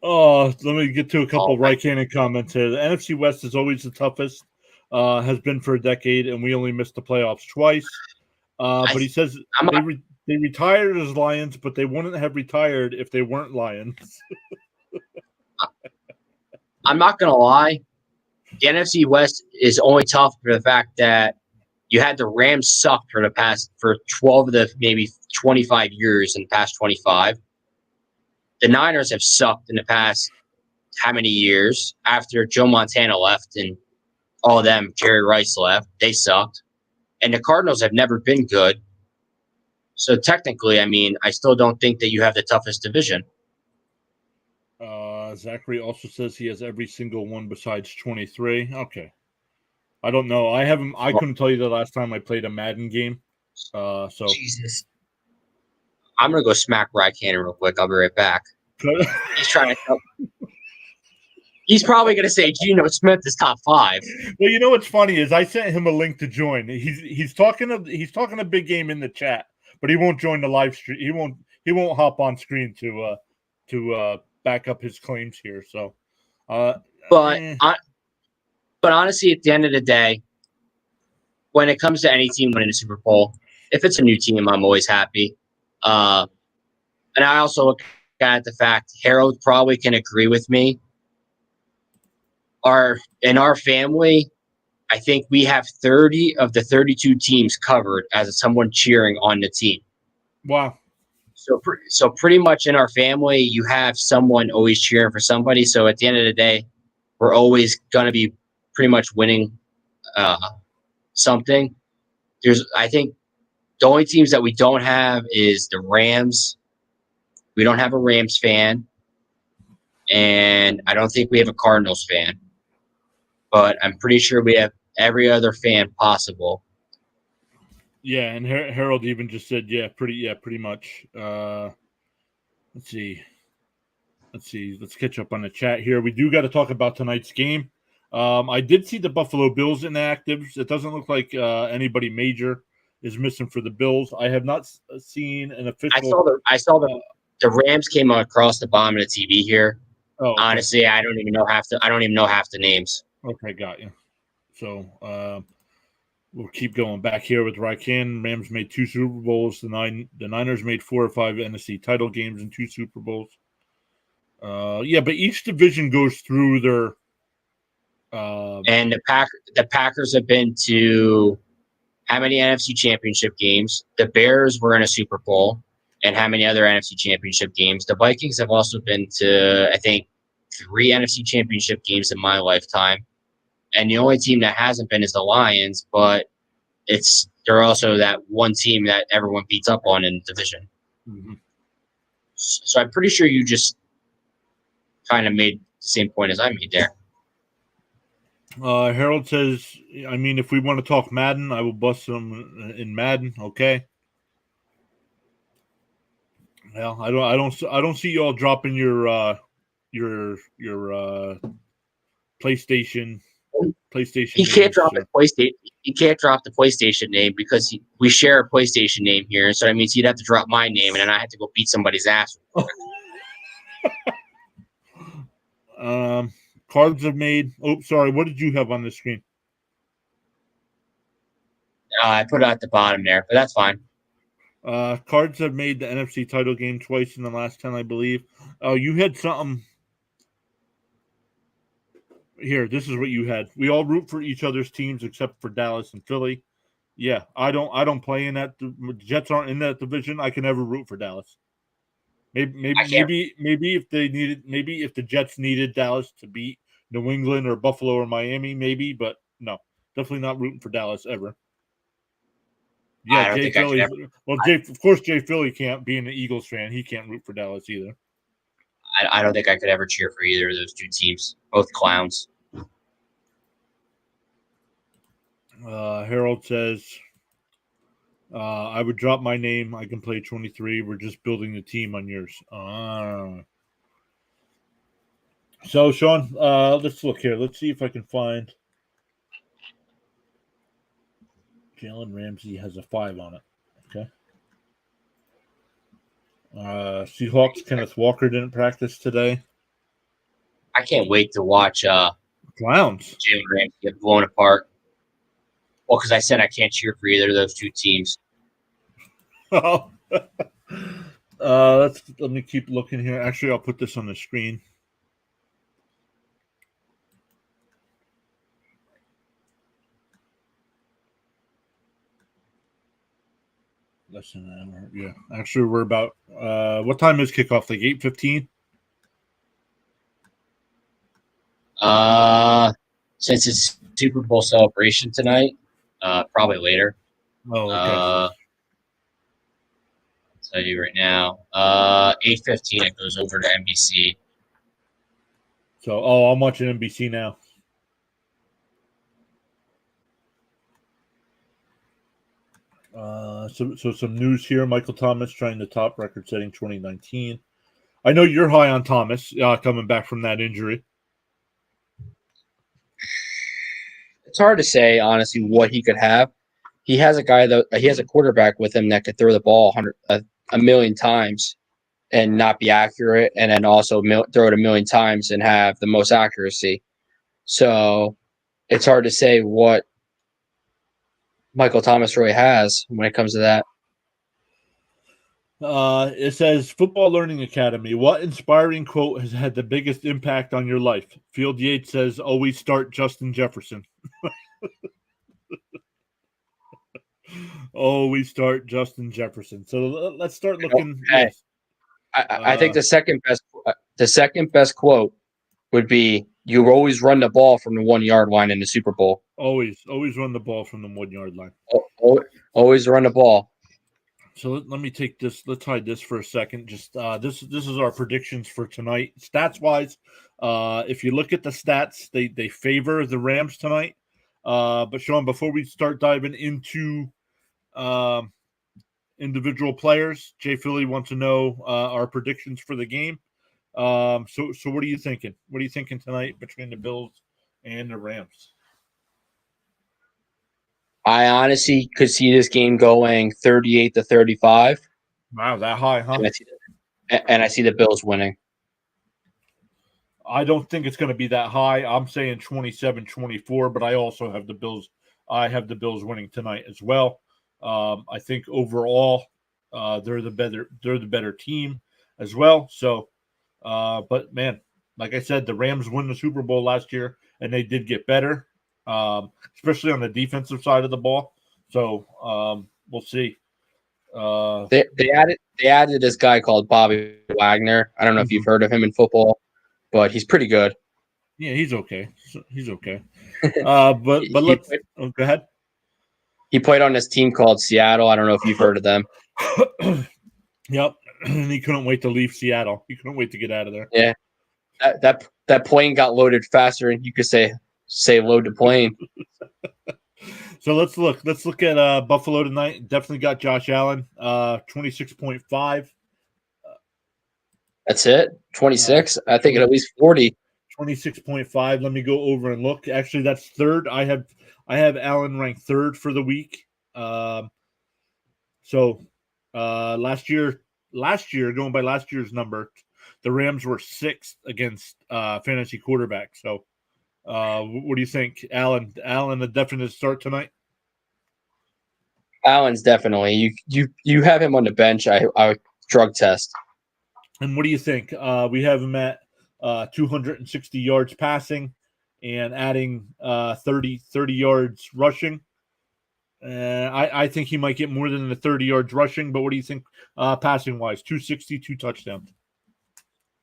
Oh, let me get to a couple right handed comments here. The NFC West is always the toughest, has been for a decade, and we only missed the playoffs twice. But he says they retired as Lions, but they wouldn't have retired if they weren't Lions. I'm not going to lie. The NFC West is only tough for the fact that you had the Rams suck for 12 of the maybe 25 years in the past 25. The Niners have sucked in the past how many years after Joe Montana left and all of them, Jerry Rice left. They sucked. And the Cardinals have never been good. So technically, I mean, I still don't think that you have the toughest division. Zachary also says he has every single one besides 23. Okay. I don't know. I couldn't tell you the last time I played a Madden game. So Jesus. I'm gonna go smack Rye Cannon real quick. I'll be right back. He's trying to help. He's probably gonna say Geno Smith is top 5. Well, you know what's funny is I sent him a link to join. He's talking a big game in the chat, but he won't join the live stream. He won't hop on screen to back up his claims here. So, but honestly, at the end of the day, when it comes to any team winning the Super Bowl, if it's a new team, I'm always happy. And I also look at the fact Harold probably can agree with me. In our family, I think we have 30 of the 32 teams covered as someone cheering on the team. Wow. So pretty much in our family, you have someone always cheering for somebody. So at the end of the day, we're always going to be pretty much winning something. I think the only teams that we don't have is the Rams. We don't have a Rams fan. And I don't think we have a Cardinals fan. But I'm pretty sure we have every other fan possible. Yeah, and Harold even just said, pretty much. Let's see. Let's catch up on the chat here. We do got to talk about tonight's game. I did see the Buffalo Bills inactives. It doesn't look like anybody major is missing for the Bills. I have not seen an official. I saw the Rams came across the bottom of the TV here. Oh, okay. Honestly, I don't even know half the names. Okay, got you. So we'll keep going back here with Rycan. Rams made 2 Super Bowls. The Niners made 4 or 5 NFC title games and 2 Super Bowls. But each division goes through their. And the Packers have been to how many NFC Championship games? The Bears were in a Super Bowl, and how many other NFC Championship games? The Vikings have also been to, I think, 3 NFC Championship games in my lifetime. And the only team that hasn't been is the Lions, but they're also that one team that everyone beats up on in the division. Mm-hmm. So I'm pretty sure you just kind of made the same point as I made there. Harold says, I mean, if we want to talk Madden, I will bust them in Madden. Okay. Well, I don't see y'all dropping your PlayStation. He can't drop the PlayStation. He can't drop the PlayStation name because we share a PlayStation name here. So that means he'd have to drop my name, and then I have to go beat somebody's ass. Cards have made. Oh, sorry. What did you have on the screen? I put it at the bottom there, but that's fine. Cards have made the NFC title game twice in the last 10, I believe. Oh, you had something. Here, this is what you had. We all root for each other's teams except for Dallas and Philly. Yeah, I don't play in that. The Jets aren't in that division. I can never root for Dallas. Maybe if they needed, maybe if the Jets needed Dallas to beat New England or Buffalo or Miami, maybe, but no, definitely not rooting for Dallas ever. I Yeah, don't Jay think I could Philly. ever. Well, of course, Jay Philly can't. Being an Eagles fan, he can't root for Dallas either. I don't think I could ever cheer for either of those two teams. Both clowns. Harold says, I would drop my name. I can play 23. We're just building the team on yours. So, Sean, let's look here. Let's see if I can find. Jalen Ramsey has a 5 on it. Okay. Seahawks, Kenneth Walker didn't practice today. I can't wait to watch Clowns. Jalen Ramsey get blown apart. Well, because I said I can't cheer for either of those two teams. Oh. Let me keep looking here. Actually, I'll put this on the screen. Less than an hour. Yeah. Actually, we're about what time is kickoff? Like 8:15? Since it's Super Bowl celebration tonight, probably later. Oh, okay. I'll tell you right now. 8:15 it goes over to NBC. So I'm watching NBC now. So some news here. Michael Thomas trying to top record-setting 2019. I know you're high on Thomas coming back from that injury. It's hard to say, honestly, what he could have. He has a quarterback with him that could throw the ball a million times and not be accurate, and then also throw it a million times and have the most accuracy. So it's hard to say what Michael Thomas really has when it comes to that. It says Football Learning Academy. What inspiring quote has had the biggest impact on your life? Field Yates says, always start Justin Jefferson. Always start Justin Jefferson. So let's start looking. Hey, I think the second best quote would be, "You always run the ball from the 1 yard line in the Super Bowl. Always run the ball from the 1 yard line. Always run the ball." So let me take this. Let's hide this for a second. Just this is our predictions for tonight, stats wise. If you look at the stats, they favor the Rams tonight. But Sean, before we start diving into individual players, Jay Philly wants to know our predictions for the game. So what are you thinking? What are you thinking tonight between the Bills and the Rams? I honestly could see this game going 38-35. Wow, that high, huh? And I see the Bills winning. I don't think it's going to be that high. I'm saying 27-24, but I also have the Bills. I have the Bills winning tonight as well. I think overall, they're the better team as well. So, but man, like I said, the Rams won the Super Bowl last year, and they did get better, especially on the defensive side of the ball. So we'll see. They added this guy called Bobby Wagner. I don't know if you've heard of him in football, but he's pretty good. Yeah, he's okay. He's okay. But let's go ahead. He played on this team called Seattle. I don't know if you've heard of them. Yep. And he couldn't wait to leave Seattle. He couldn't wait to get out of there. Yeah. That plane got loaded faster, and you could say load the plane. So let's look at Buffalo tonight. Definitely got Josh Allen, 26.5. That's it. 26. I think at least 40. 26.5. Let me go over and look. Actually, that's third. I have Allen ranked third for the week. So last year, going by last year's number, the Rams were sixth against fantasy quarterback. So what do you think? Allen, a definite start tonight? Allen's definitely. You have him on the bench. I drug test. And what do you think? We have him at 260 yards passing and adding 30 yards rushing. I think he might get more than the 30 yards rushing, but what do you think passing wise? 260, 2 touchdowns.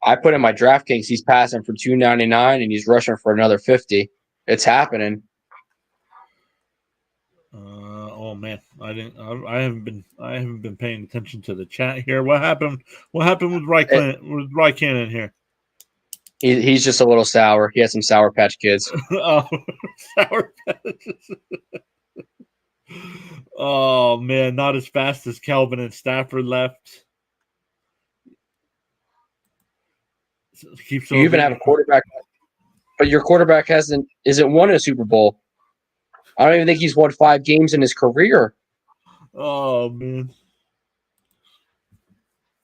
I put in my DraftKings. He's passing for 299 and he's rushing for another 50. It's happening. Oh man, I haven't been paying attention to the chat here. What happened? What happened with Raikkonen here? He's just a little sour. He has some Sour Patch Kids. Oh, Sour Patches. Oh man, not as fast as Calvin and Stafford left. You even have a quarterback, but your quarterback isn't won a Super Bowl. I don't even think he's won 5 games in his career. Oh man,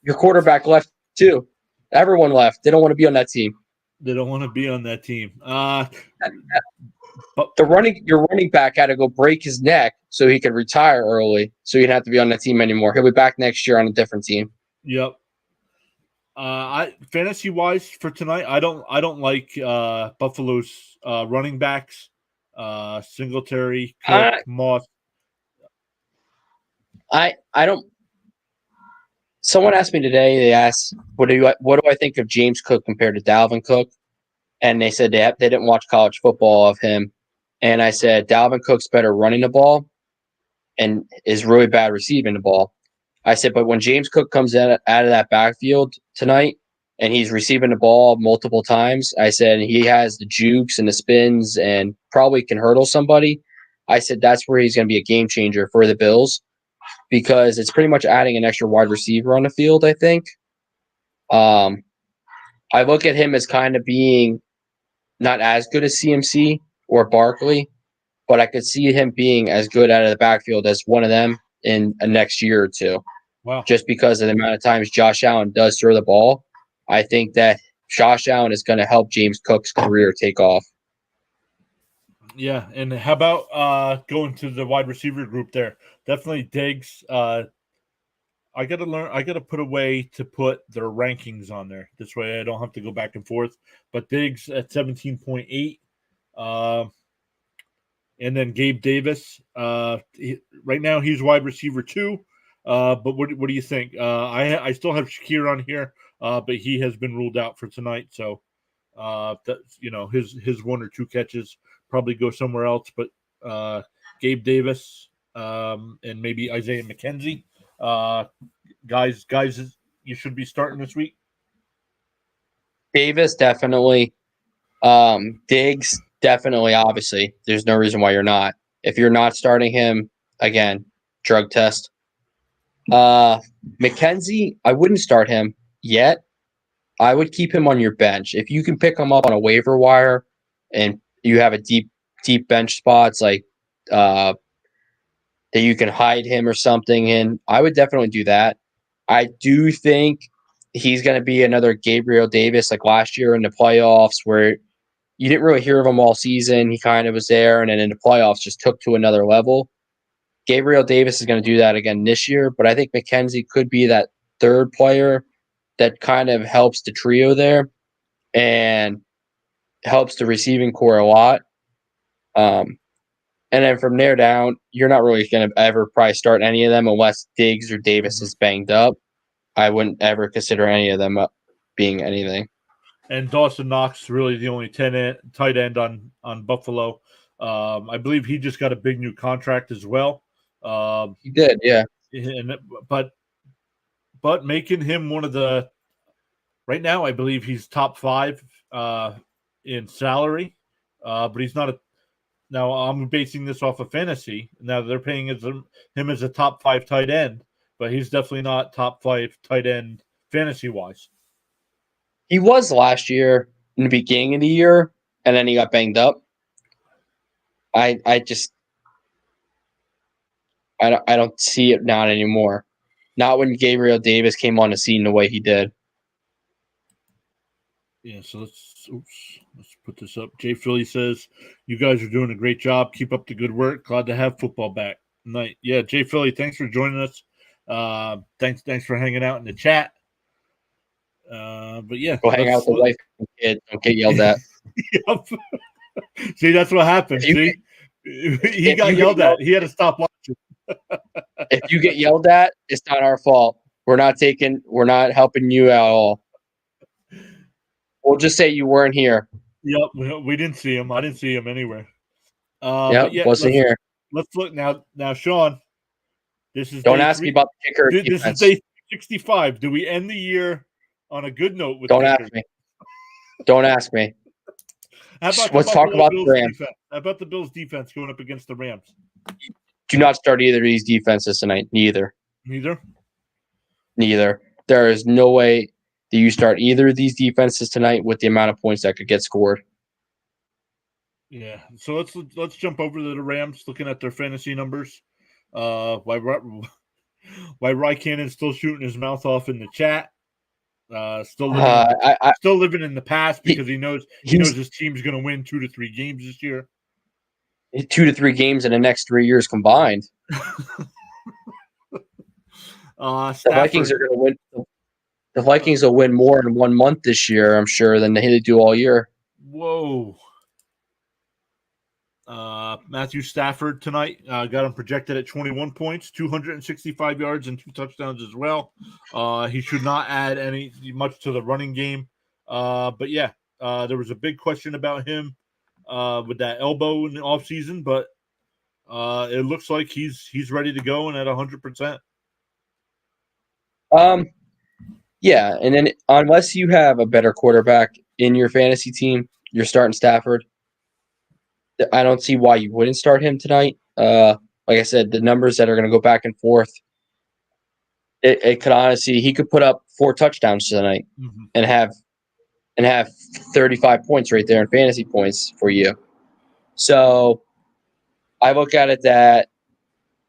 your quarterback left too. Everyone left. They don't want to be on that team. They don't want to be on that team. But your running back had to go break his neck so he could retire early, so he didn't have to be on that team anymore. He'll be back next year on a different team. Yep. I fantasy wise for tonight, I don't like Buffalo's running backs, Singletary, Cook, Moss. I don't. Someone asked me today. They asked, "What do I think of James Cook compared to Dalvin Cook?" And they said they didn't watch college football of him. And I said Dalvin Cook's better running the ball, and is really bad receiving the ball. I said, but when James Cook comes out of that backfield tonight and he's receiving the ball multiple times, I said he has the jukes and the spins and probably can hurdle somebody. I said that's where he's going to be a game changer for the Bills, because it's pretty much adding an extra wide receiver on the field, I think. I look at him as kind of being not as good as CMC or Barkley, but I could see him being as good out of the backfield as one of them in a next year or two. Wow. Just because of the amount of times Josh Allen does throw the ball, I think that Josh Allen is going to help James Cook's career take off. Yeah, and how about going to the wide receiver group there? Definitely Diggs. I gotta put a way to put their rankings on there. This way I don't have to go back and forth. But Diggs at 17.8. And then Gabe Davis. Right now he's wide receiver 2. But what do you think? I still have Shakir on here, but he has been ruled out for tonight. So his 1 or 2 catches probably go somewhere else. But Gabe Davis and maybe Isaiah McKenzie. Guys, you should be starting this week. Davis, definitely. Diggs, definitely, obviously. There's no reason why you're not. If you're not starting him, again, drug test. McKenzie, I wouldn't start him yet. I would keep him on your bench. If you can pick him up on a waiver wire and you have a deep bench spots like that you can hide him or something in, I would definitely do that. I do think he's going to be another Gabriel Davis like last year in the playoffs, where you didn't really hear of him all season. He kind of was there, and then in the playoffs just took to another level. Gabriel Davis is going to do that again this year, but I think McKenzie could be that third player that kind of helps the trio there and helps the receiving core a lot. And then from there down, you're not really going to ever probably start any of them unless Diggs or Davis is banged up. I wouldn't ever consider any of them being anything. And Dawson Knox really the only tight end on Buffalo. I believe he just got a big new contract as well. He did, yeah. But making him one of the right now, I believe he's top 5 in salary. But he's not a. Now I'm basing this off of fantasy. Now they're paying him as a top 5 tight end, but he's definitely not top 5 tight end fantasy wise. He was last year in the beginning of the year, and then he got banged up. I don't see it not anymore. Not when Gabriel Davis came on the scene the way he did. Yeah, so let's put this up. Jay Philly says, you guys are doing a great job. Keep up the good work. Glad to have football back. Night. Yeah, Jay Philly, thanks for joining us. Thanks for hanging out in the chat. But yeah. Go hang out with the wife and kid. Don't get yelled at. Yep. See, that's what happened. He got yelled at. He had to stop watching. If you get yelled at, it's not our fault. We're not helping you at all. We'll just say you weren't here. Yep, we didn't see him. I didn't see him anywhere. Yep, But yeah, wasn't here. let's look now. Now, Sean, this is Don't day ask me three. about the kicker This is defense. day 65. Do we end the year on a good note with Don't kickers? ask me. Don't ask me. How about Let's the talk Buffalo about the Bills Rams. defense? How about the Bills defense going up against the Rams? Do not start either of these defenses tonight. Neither. Neither. There is no way that you start either of these defenses tonight with the amount of points that could get scored. Yeah. So let's jump over to the Rams, looking at their fantasy numbers. Why Cannon's still shooting his mouth off in the chat. Still living in the past because he knows his team's going to win 2 to 3 games this year. 2 to 3 games in the next 3 years combined. The Vikings are going to win. The Vikings will win more in 1 month this year, I'm sure, than they do all year. Whoa. Matthew Stafford tonight got him projected at 21 points, 265 yards, and 2 touchdowns as well. He should not add much to the running game. But yeah, there was a big question about him with that elbow in the offseason, but it looks like he's ready to go and at 100%. Yeah, and then unless you have a better quarterback in your fantasy team, you're starting Stafford. I don't see why you wouldn't start him tonight. Like I said, the numbers that are going to go back and forth, it could honestly, he could put up 4 touchdowns tonight and have 35 points right there in fantasy points for you. So I look at it that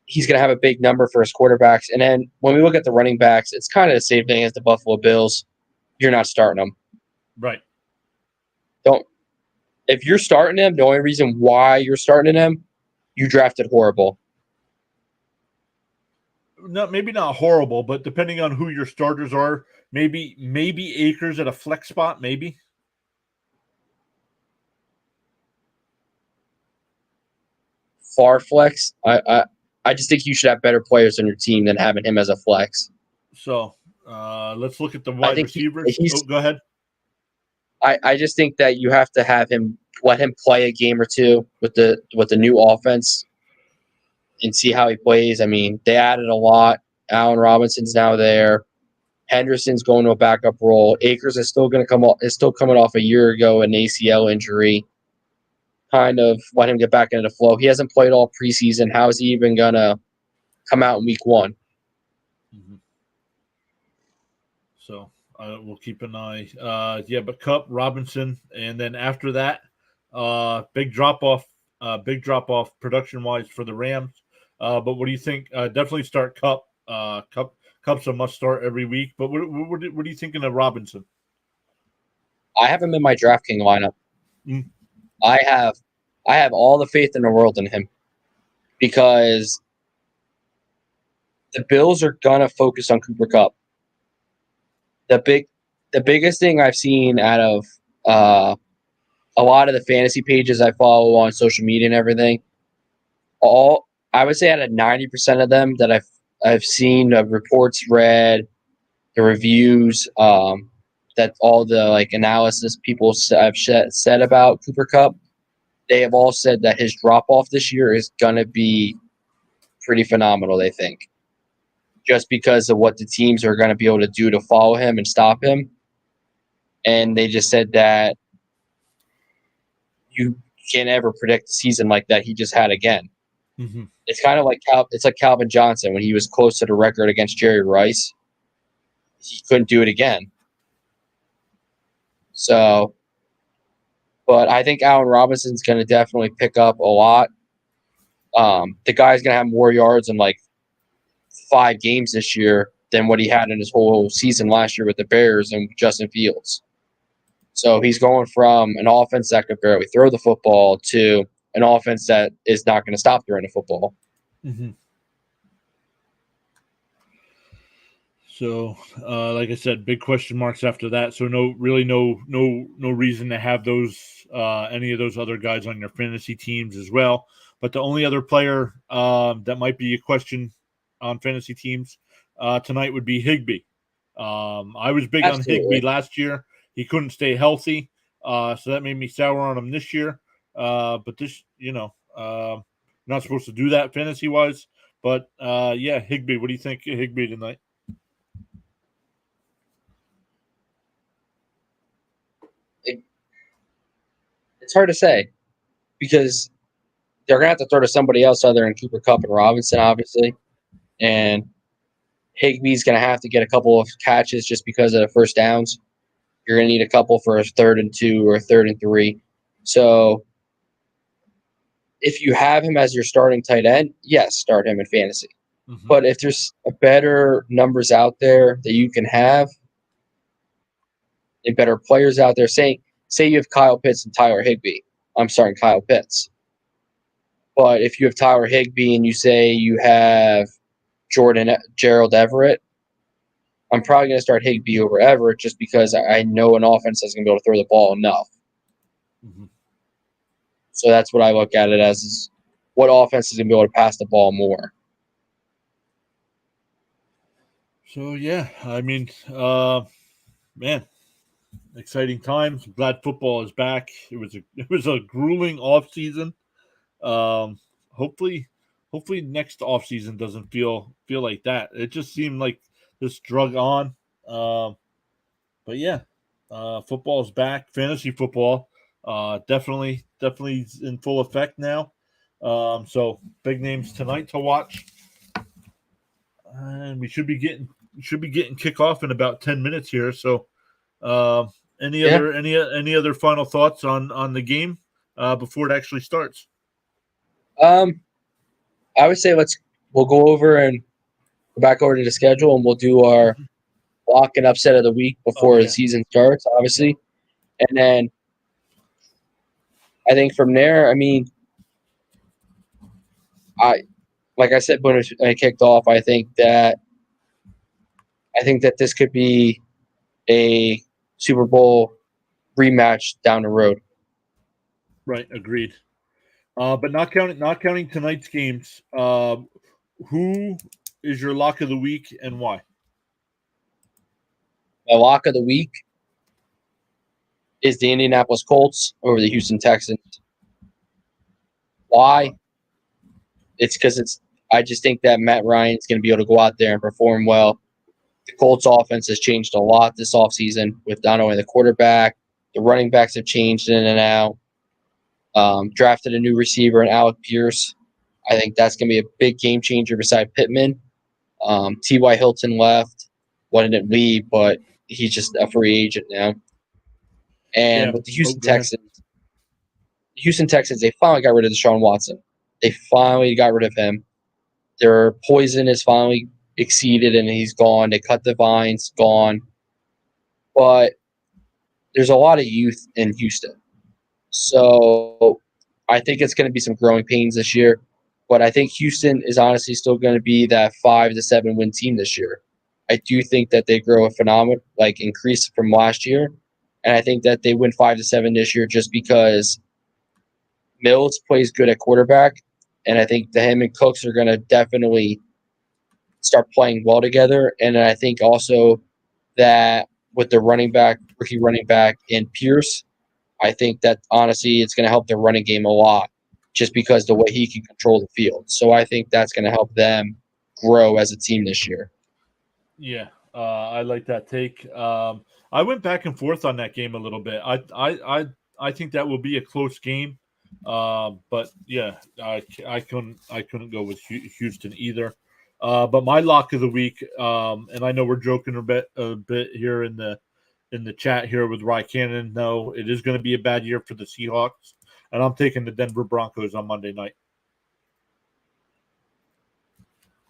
he's going to have a big number for his quarterbacks. And then when we look at the running backs, it's kind of the same thing as the Buffalo Bills. You're not starting them. Right. If you're starting them, the only reason why you're starting them, you drafted horrible. Maybe not horrible, but depending on who your starters are, maybe Akers at a flex spot, maybe. Far flex. I just think you should have better players on your team than having him as a flex. So let's look at the wide receivers. Go ahead. I just think that you have to have him, let him play a game or two with the new offense and see how he plays. I mean, they added a lot. Allen Robinson's now there. Henderson's going to a backup role. Akers is still coming off a year ago an ACL injury. Kind of let him get back into the flow. He hasn't played all preseason. How is he even gonna come out in week 1? So we'll keep an eye. But Kupp, Robinson, and then after that, big drop off production wise for the Rams. But what do you think? Definitely start Kupp. Kupp's a must start every week. But what are you thinking of Robinson? I have him in my DraftKings lineup. I have all the faith in the world in him because the Bills are gonna focus on Cooper Kupp. The biggest thing I've seen out of a lot of the fantasy pages I follow on social media and everything, I would say out of 90% of them that I've seen the reports read, the reviews, that all the analysis people have said about Cooper Kupp, they have all said that his drop off this year is gonna be pretty phenomenal. They think. Just because of what the teams are going to be able to do to follow him and stop him. And they just said that you can't ever predict a season like that he just had again. It's kind of like Calvin Johnson when he was close to the record against Jerry Rice. He couldn't do it again. So, but I think Allen Robinson's going to definitely pick up a lot. The guy's going to have more yards in 5 games this year than what he had in his whole season last year with the Bears and Justin Fields. So he's going from an offense that could barely throw the football to an offense that is not going to stop throwing the football. So, like I said, big question marks after that. So no reason to have those any of those other guys on your fantasy teams as well. But the only other player that might be a question on fantasy teams tonight would be Higbee. I was big on Higbee last year. he couldn't stay healthy. So that made me sour on him this year. But this, not supposed to do that fantasy wise. But yeah, Higbee. What do you think of Higbee tonight? It's hard to say because they're going to have to throw to somebody else other than Cooper Kupp and Robinson, obviously. And Higbee's going to have to get a couple of catches just because of the first downs. You're going to need a couple for a 3rd and 2 or a 3rd and 3. So if you have him as your starting tight end, yes, start him in fantasy. Mm-hmm. But if there's better numbers out there that you can have and better players out there, say you have Kyle Pitts and Tyler Higbee. I'm starting Kyle Pitts. But if you have Tyler Higbee and you say you have Gerald Everett, I'm probably going to start Higbee over Everett just because I know an offense is going to be able to throw the ball enough. Mm-hmm. So that's what I look at it as, is what offense is going to be able to pass the ball more. So yeah, I mean, man, exciting times. I'm glad football is back. It was a grueling off season. Hopefully next off season doesn't feel like that. It just seemed like this drug on. But yeah, football is back. Fantasy football, definitely in full effect now. So big names tonight to watch, and we should be getting kickoff in about 10 minutes here. So, any other final thoughts on the game before it actually starts? I would say we'll go over and go back over to the schedule, and we'll do our lock and upset of the week before the season starts, obviously. And then I think from there, I mean, like I said when I kicked off, I think that this could be a Super Bowl rematch down the road. Right, agreed. But not counting tonight's games. Who is your lock of the week and why? My lock of the week is the Indianapolis Colts over the Houston Texans. Why? It's because I just think that Matt Ryan's going to be able to go out there and perform well. The Colts offense has changed a lot this offseason with not only the quarterback, the running backs have changed in and out. Drafted a new receiver in Alec Pierce. I think that's going to be a big game changer beside Pittman. T.Y. Hilton left. Well, didn't leave, but he's just a free agent now. And with the Houston Texans, they finally got rid of Deshaun Watson. They finally got rid of him. Their poison is finally exceeded, and he's gone. They cut the vines, gone. But there's a lot of youth in Houston. So I think it's going to be some growing pains this year. But I think Houston is honestly still going to be that 5 to 7 win team this year. I do think that they grow a phenomenal increase from last year. And I think that they win 5 to 7 this year just because Mills plays good at quarterback. And I think that him and Cooks are going to definitely start playing well together. And I think also that with the rookie running back in Pierce, I think that honestly it's going to help their running game a lot just because the way he can control the field. So I think that's going to help them grow as a team this year. Yeah, I like that take. I went back and forth on that game a little bit. I think that will be a close game. But yeah, I couldn't go with Houston either. But my lock of the week, and I know we're joking a bit here in the chat here with Rye Cannon. No, it is going to be a bad year for the Seahawks, and I'm taking the Denver Broncos on Monday night.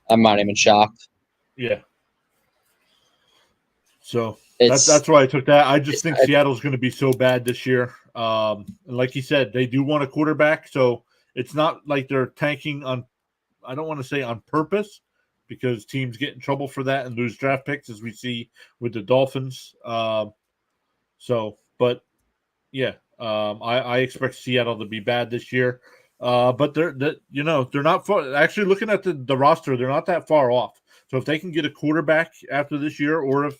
I'm not even shocked. Yeah. So that's why I took that. I just think Seattle's going to be so bad this year. And like you said, they do want a quarterback, so it's not like they're tanking on. I don't want to say on purpose, because teams get in trouble for that and lose draft picks, as we see with the Dolphins. But yeah, I expect Seattle to be bad this year. But they're not far. Actually, looking at the roster, they're not that far off. So if they can get a quarterback after this year, or if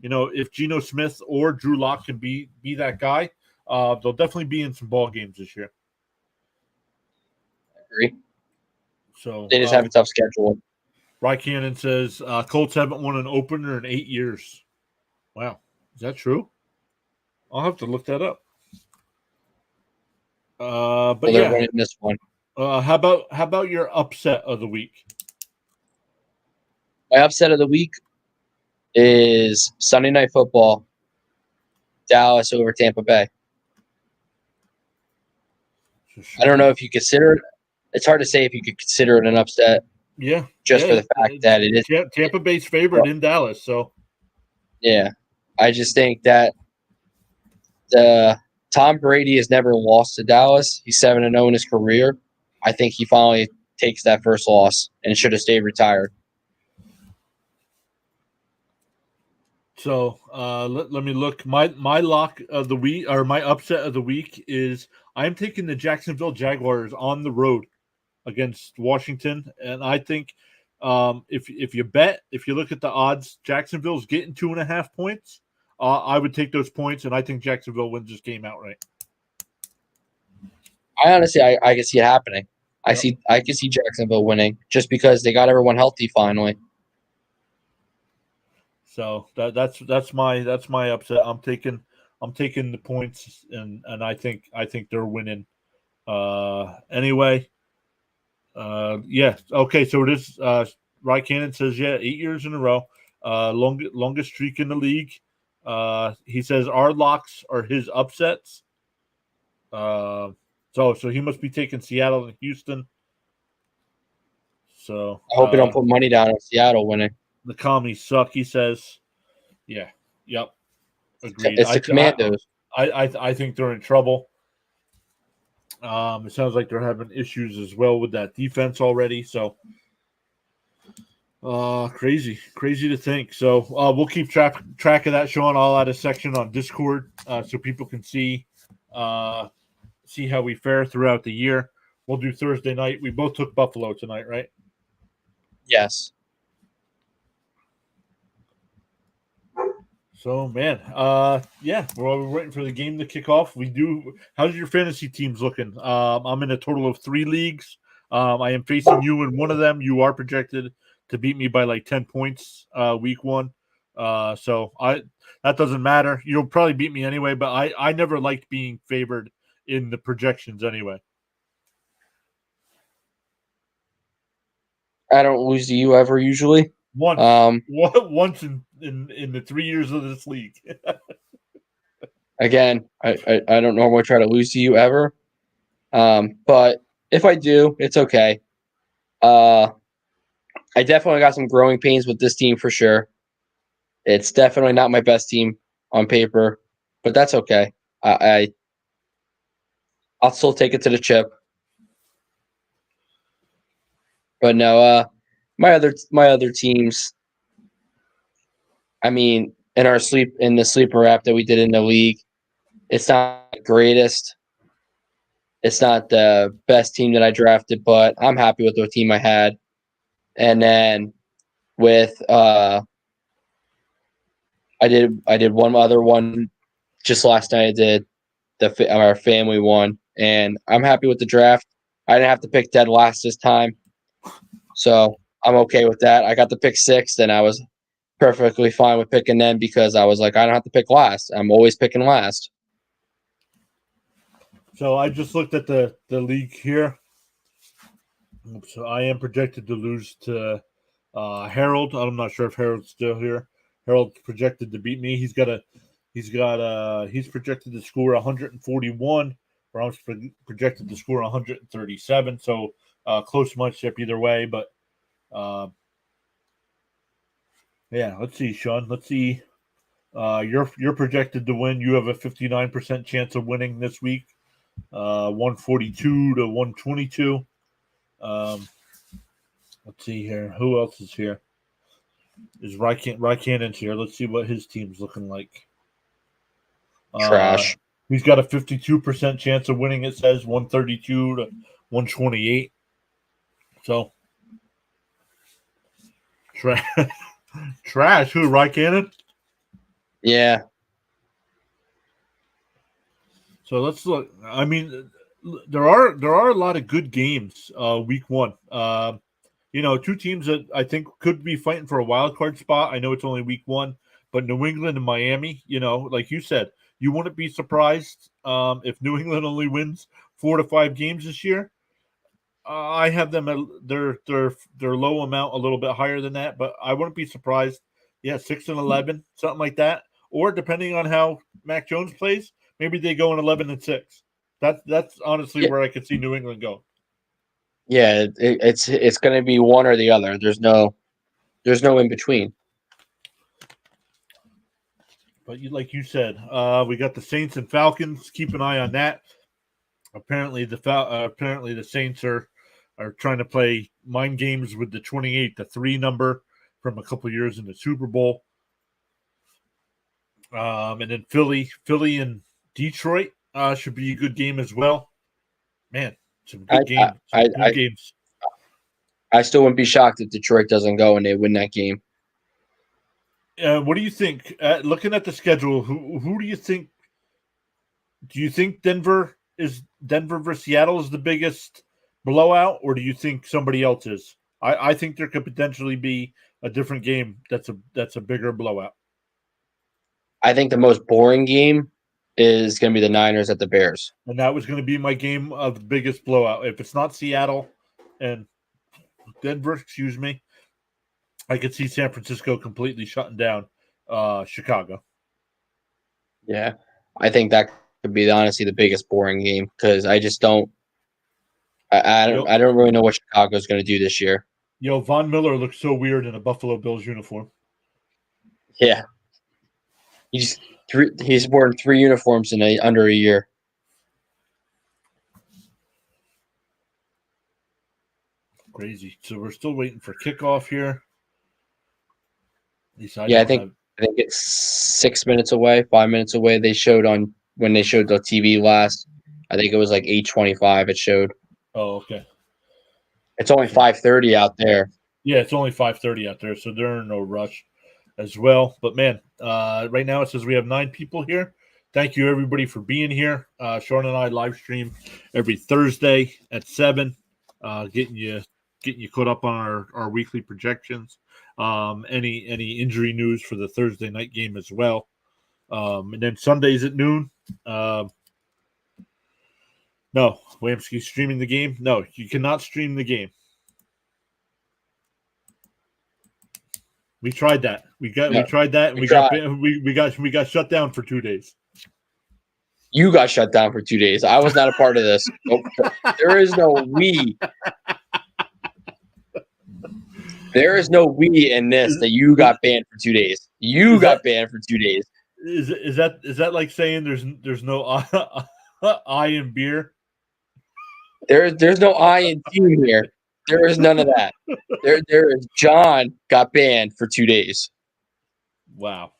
if Geno Smith or Drew Lock can be that guy, they'll definitely be in some ball games this year. Agree. So They just have a tough schedule. Rye Cannon says Colts haven't won an opener in 8 years. Wow, is that true? I'll have to look that up. But Well, they're winning this one. How about your upset of the week? My upset of the week is Sunday Night Football, Dallas over Tampa Bay. I don't know if you consider it. It's hard to say if you could consider it an upset. Yeah, just for the fact that it is Tampa Bay's favorite in Dallas. So, yeah, I just think that Tom Brady has never lost to Dallas. He's 7-0 in his career. I think he finally takes that first loss and should have stayed retired. So let me look. My lock of the week, or my upset of the week, is I'm taking the Jacksonville Jaguars on the road against Washington, and I think if you look at the odds, Jacksonville's getting 2.5 points. I would take those points, and I think Jacksonville wins this game outright. I honestly, I can see it happening. I can see Jacksonville winning just because they got everyone healthy finally. So that's my upset. I'm taking the points, and I think they're winning. Anyway, yeah. Okay, so it is. Rye Cannon says 8 years in a row, longest streak in the league. He says our locks are his upsets. So he must be taking Seattle and Houston. So I hope you don't put money down on Seattle winning. The commies suck, he says. Yeah. Yep. Agreed. It's the Commandos. I think they're in trouble. It sounds like they're having issues as well with that defense already. So crazy to think. So we'll keep track of that, Sean. I'll add a section on Discord so people can see how we fare throughout the year. We'll do Thursday night. We both took Buffalo tonight, right? Yes. So, man, yeah, we're waiting for the game to kick off. How's your fantasy teams looking? I'm in a total of 3 leagues. I am facing you in one of them. You are projected to beat me by like 10 points week 1. So that doesn't matter. You'll probably beat me anyway, but I never liked being favored in the projections anyway. I don't lose to you ever usually. Once in the 3 years of this league. Again, I don't normally try to lose to you ever. But if I do, it's okay. I definitely got some growing pains with this team for sure. It's definitely not my best team on paper, but that's okay. I'll still take it to the chip. But no, my other teams. I mean, in the sleeper app that we did in the league, it's not the greatest. It's not the best team that I drafted, but I'm happy with the team I had. And then with I did one other one just last night. I did our family one, and I'm happy with the draft. I didn't have to pick dead last this time, so I'm okay with that. I got to pick 6th, and I was perfectly fine with picking them because I was like, I don't have to pick last. I'm always picking last. So I just looked at the league here. So I am projected to lose to Harold. I'm not sure if Harold's still here. Harold's projected to beat me. He's projected to score 141, where I'm projected to score 137. So close matchup either way. But yeah, let's see, Sean. Let's see. You're projected to win. You have a 59% chance of winning this week. 142 to 122. Let's see here. Who else is here? Is Rye Cannon's here? Let's see what his team's looking like. Trash. He's got a 52% chance of winning. It says 132 to 128. So trash. Who? Rye Cannon? Yeah. So let's look. I mean, there are a lot of good games. Week one. Two teams that I think could be fighting for a wild card spot. I know it's only week one, but New England and Miami. Like you said, you wouldn't be surprised if New England only wins 4 to 5 games this year. I have them at their low amount a little bit higher than that, but I wouldn't be surprised. Yeah, 6-11, something like that. Or depending on how Mac Jones plays, maybe they go in 11-6. That's honestly Yeah. where I could see New England go. Yeah, it's going to be one or the other. There's no in between. But like you said, we got the Saints and Falcons. Keep an eye on that. Apparently the Saints are trying to play mind games with the 28, the 3 number from a couple years in the Super Bowl. And then Philly and Detroit should be a good game as well. Man, some good games. Good games. I still wouldn't be shocked if Detroit doesn't go and they win that game. What do you think? Looking at the schedule, who do you think? Do you think Denver versus Seattle is the biggest blowout, or do you think somebody else is? I think there could potentially be a different game that's a bigger blowout. I think the most boring game is going to be the Niners at the Bears. And that was going to be my game of the biggest blowout. If it's not Seattle and Denver, I could see San Francisco completely shutting down Chicago. Yeah, I think that could be honestly the biggest boring game because I just don't. I don't really know what Chicago's going to do this year. Von Miller looks so weird in a Buffalo Bills uniform. Yeah, he's worn 3 uniforms in under a year. Crazy. So we're still waiting for kickoff here. I think it's 6 minutes away, 5 minutes away. They showed when they showed the TV last. I think it was like 8:25. It showed. Oh, okay. It's only 5:30 out there. Yeah, it's only 5:30 out there, so they're in no rush as well. But man, right now it says we have 9 people here. Thank you everybody for being here. Sean and I live stream every Thursday at 7, getting you caught up on our weekly projections. Any injury news for the Thursday night game as well. And then Sundays at noon. No, Wamsky streaming the game. No, you cannot stream the game. We tried that. We tried that, and we got shut down for 2 days. You got shut down for 2 days. I was not a part of this. There is no we. There is no we in this that you got banned for 2 days. You got banned for 2 days. Is that like saying there's no I in beer? There's no I in team here. There is none of that. There is John got banned for 2 days. Wow.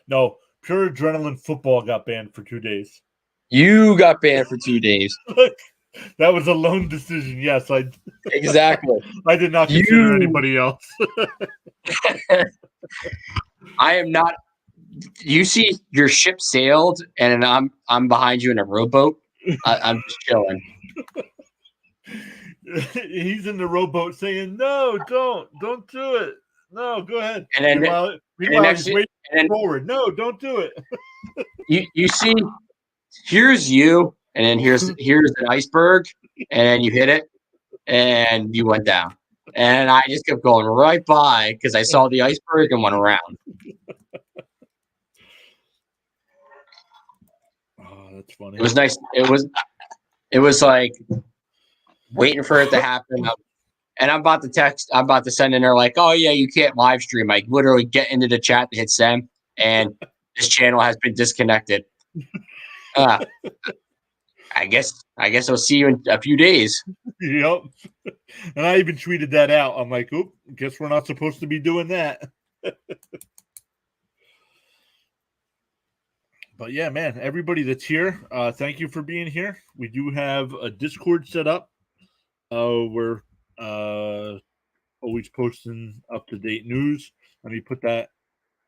No, Pure Adrenaline Football got banned for 2 days. You got banned for 2 days. That was a lone decision. Yes, exactly. I did not consider anybody else. I am not. You see, your ship sailed, and I'm behind you in a rowboat. I'm just chilling. He's in the rowboat saying, "No, don't do it. No, go ahead." And then, meanwhile he's waiting forward. No, don't do it. you see, here's you, and then here's an iceberg, and then you hit it, and you went down. And I just kept going right by because I saw the iceberg and went around. Oh, that's funny. It was nice. It was like waiting for it to happen. And I'm about to send in there like, oh yeah, you can't live stream. I literally get into the chat to hit send, and this channel has been disconnected. I guess I'll see you in a few days. Yep. And I even tweeted that out. I'm like, oop, guess we're not supposed to be doing that. But yeah, man, everybody that's here, thank you for being here. We do have a Discord set up. We're always posting up-to-date news. Let me put that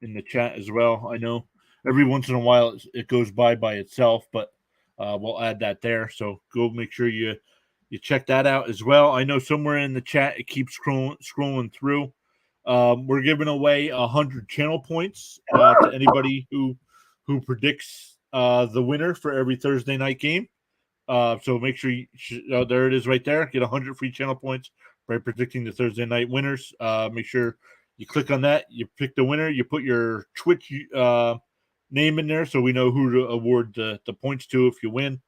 in the chat as well. I know every once in a while it goes by itself, but we'll add that there. So go make sure you check that out as well. I know somewhere in the chat it keeps scrolling through. We're giving away 100 channel points to anybody who predicts the winner for every Thursday night game. So make sure there it is right there. Get 100 free channel points by predicting the Thursday night winners. Make sure you click on that. You pick the winner. You put your Twitch name in there so we know who to award the points to if you win.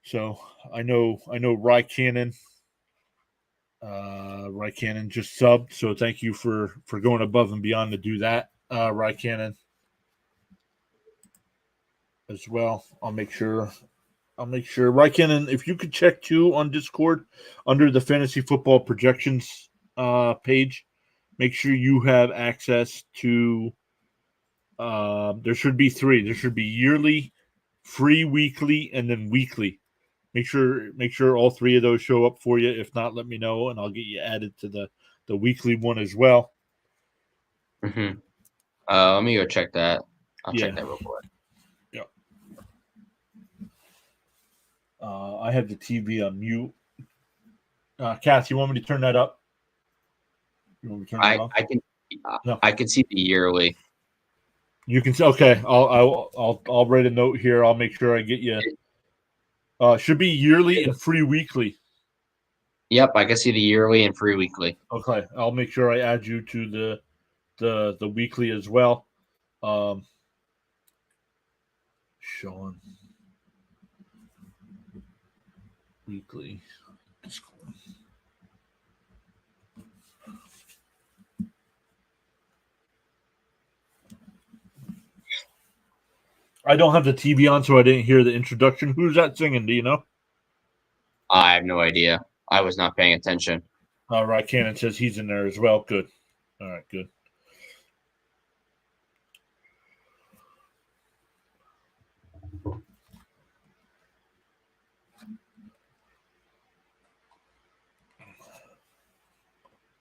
So I know Rye Cannon just subbed. So thank you for going above and beyond to do that, Rye Cannon. As well, I'll make sure. Rye Cannon, if you could check too on Discord under the fantasy football projections page, make sure you have access to. There should be 3. There should be yearly, free weekly, and then weekly. Make sure all 3 of those show up for you. If not, let me know and I'll get you added to the weekly one as well. Mm-hmm. Let me go check that. I'll check that real quick. I have the TV on mute. Cass, you want me to turn that up? You want me to turn that off? I can. No. I can see the yearly. You can see. Okay, I'll write a note here. I'll make sure I get you. Should be yearly and free weekly. Yep, I can see the yearly and free weekly. Okay, I'll make sure I add you to the weekly as well. Sean. Weekly. I don't have the TV on, so I didn't hear the introduction. Who's that singing? Do you know? I have no idea. I was not paying attention. All right, Cannon says he's in there as well. Good. All right, good.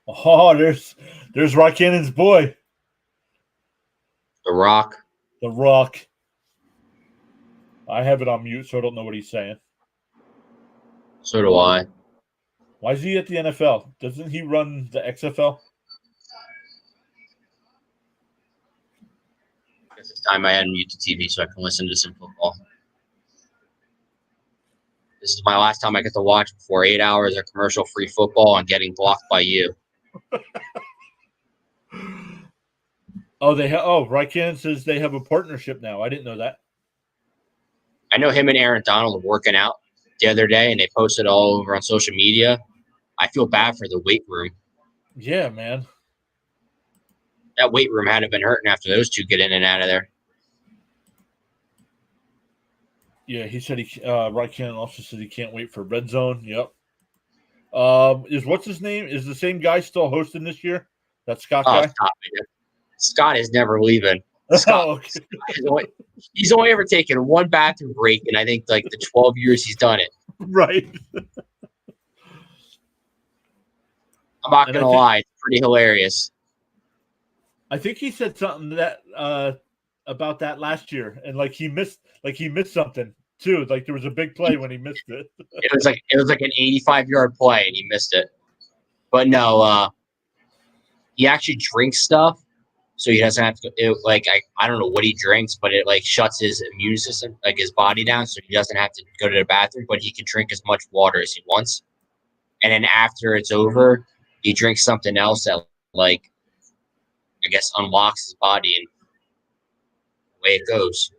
Oh, there's Rock Cannon's boy. The Rock. The Rock. I have it on mute, so I don't know what he's saying. So do I. Why is he at the NFL? Doesn't he run the XFL? This time I had to mute the TV so I can listen to some football. This is my last time I get to watch before 8 hours of commercial-free football and getting blocked by you. Rye Cannon says they have a partnership now. I didn't know that. I know him and Aaron Donald were working out the other day, and they posted all over on social media. I feel bad for the weight room. Yeah, man. That weight room had to have been hurting after those two get in and out of there. Yeah, he said Rye Cannon also said he can't wait for Red Zone. Yep. What's his name? Is the same guy still hosting this year? That Scott guy? Stop it. Scott is never leaving. Scott, okay. He's only ever taken one bathroom break in I think like the 12 years he's done it. Right. I'm not gonna lie, it's pretty hilarious. I think he said something that about that last year, and he missed something too. Like there was a big play when he missed it. It was like an 85-yard play and he missed it. But no, he actually drinks stuff, so he doesn't have to. I don't know what he drinks, but it shuts his immune system, his body down, so he doesn't have to go to the bathroom. But he can drink as much water as he wants, and then after it's over, he drinks something else that I guess unlocks his body, and away it goes.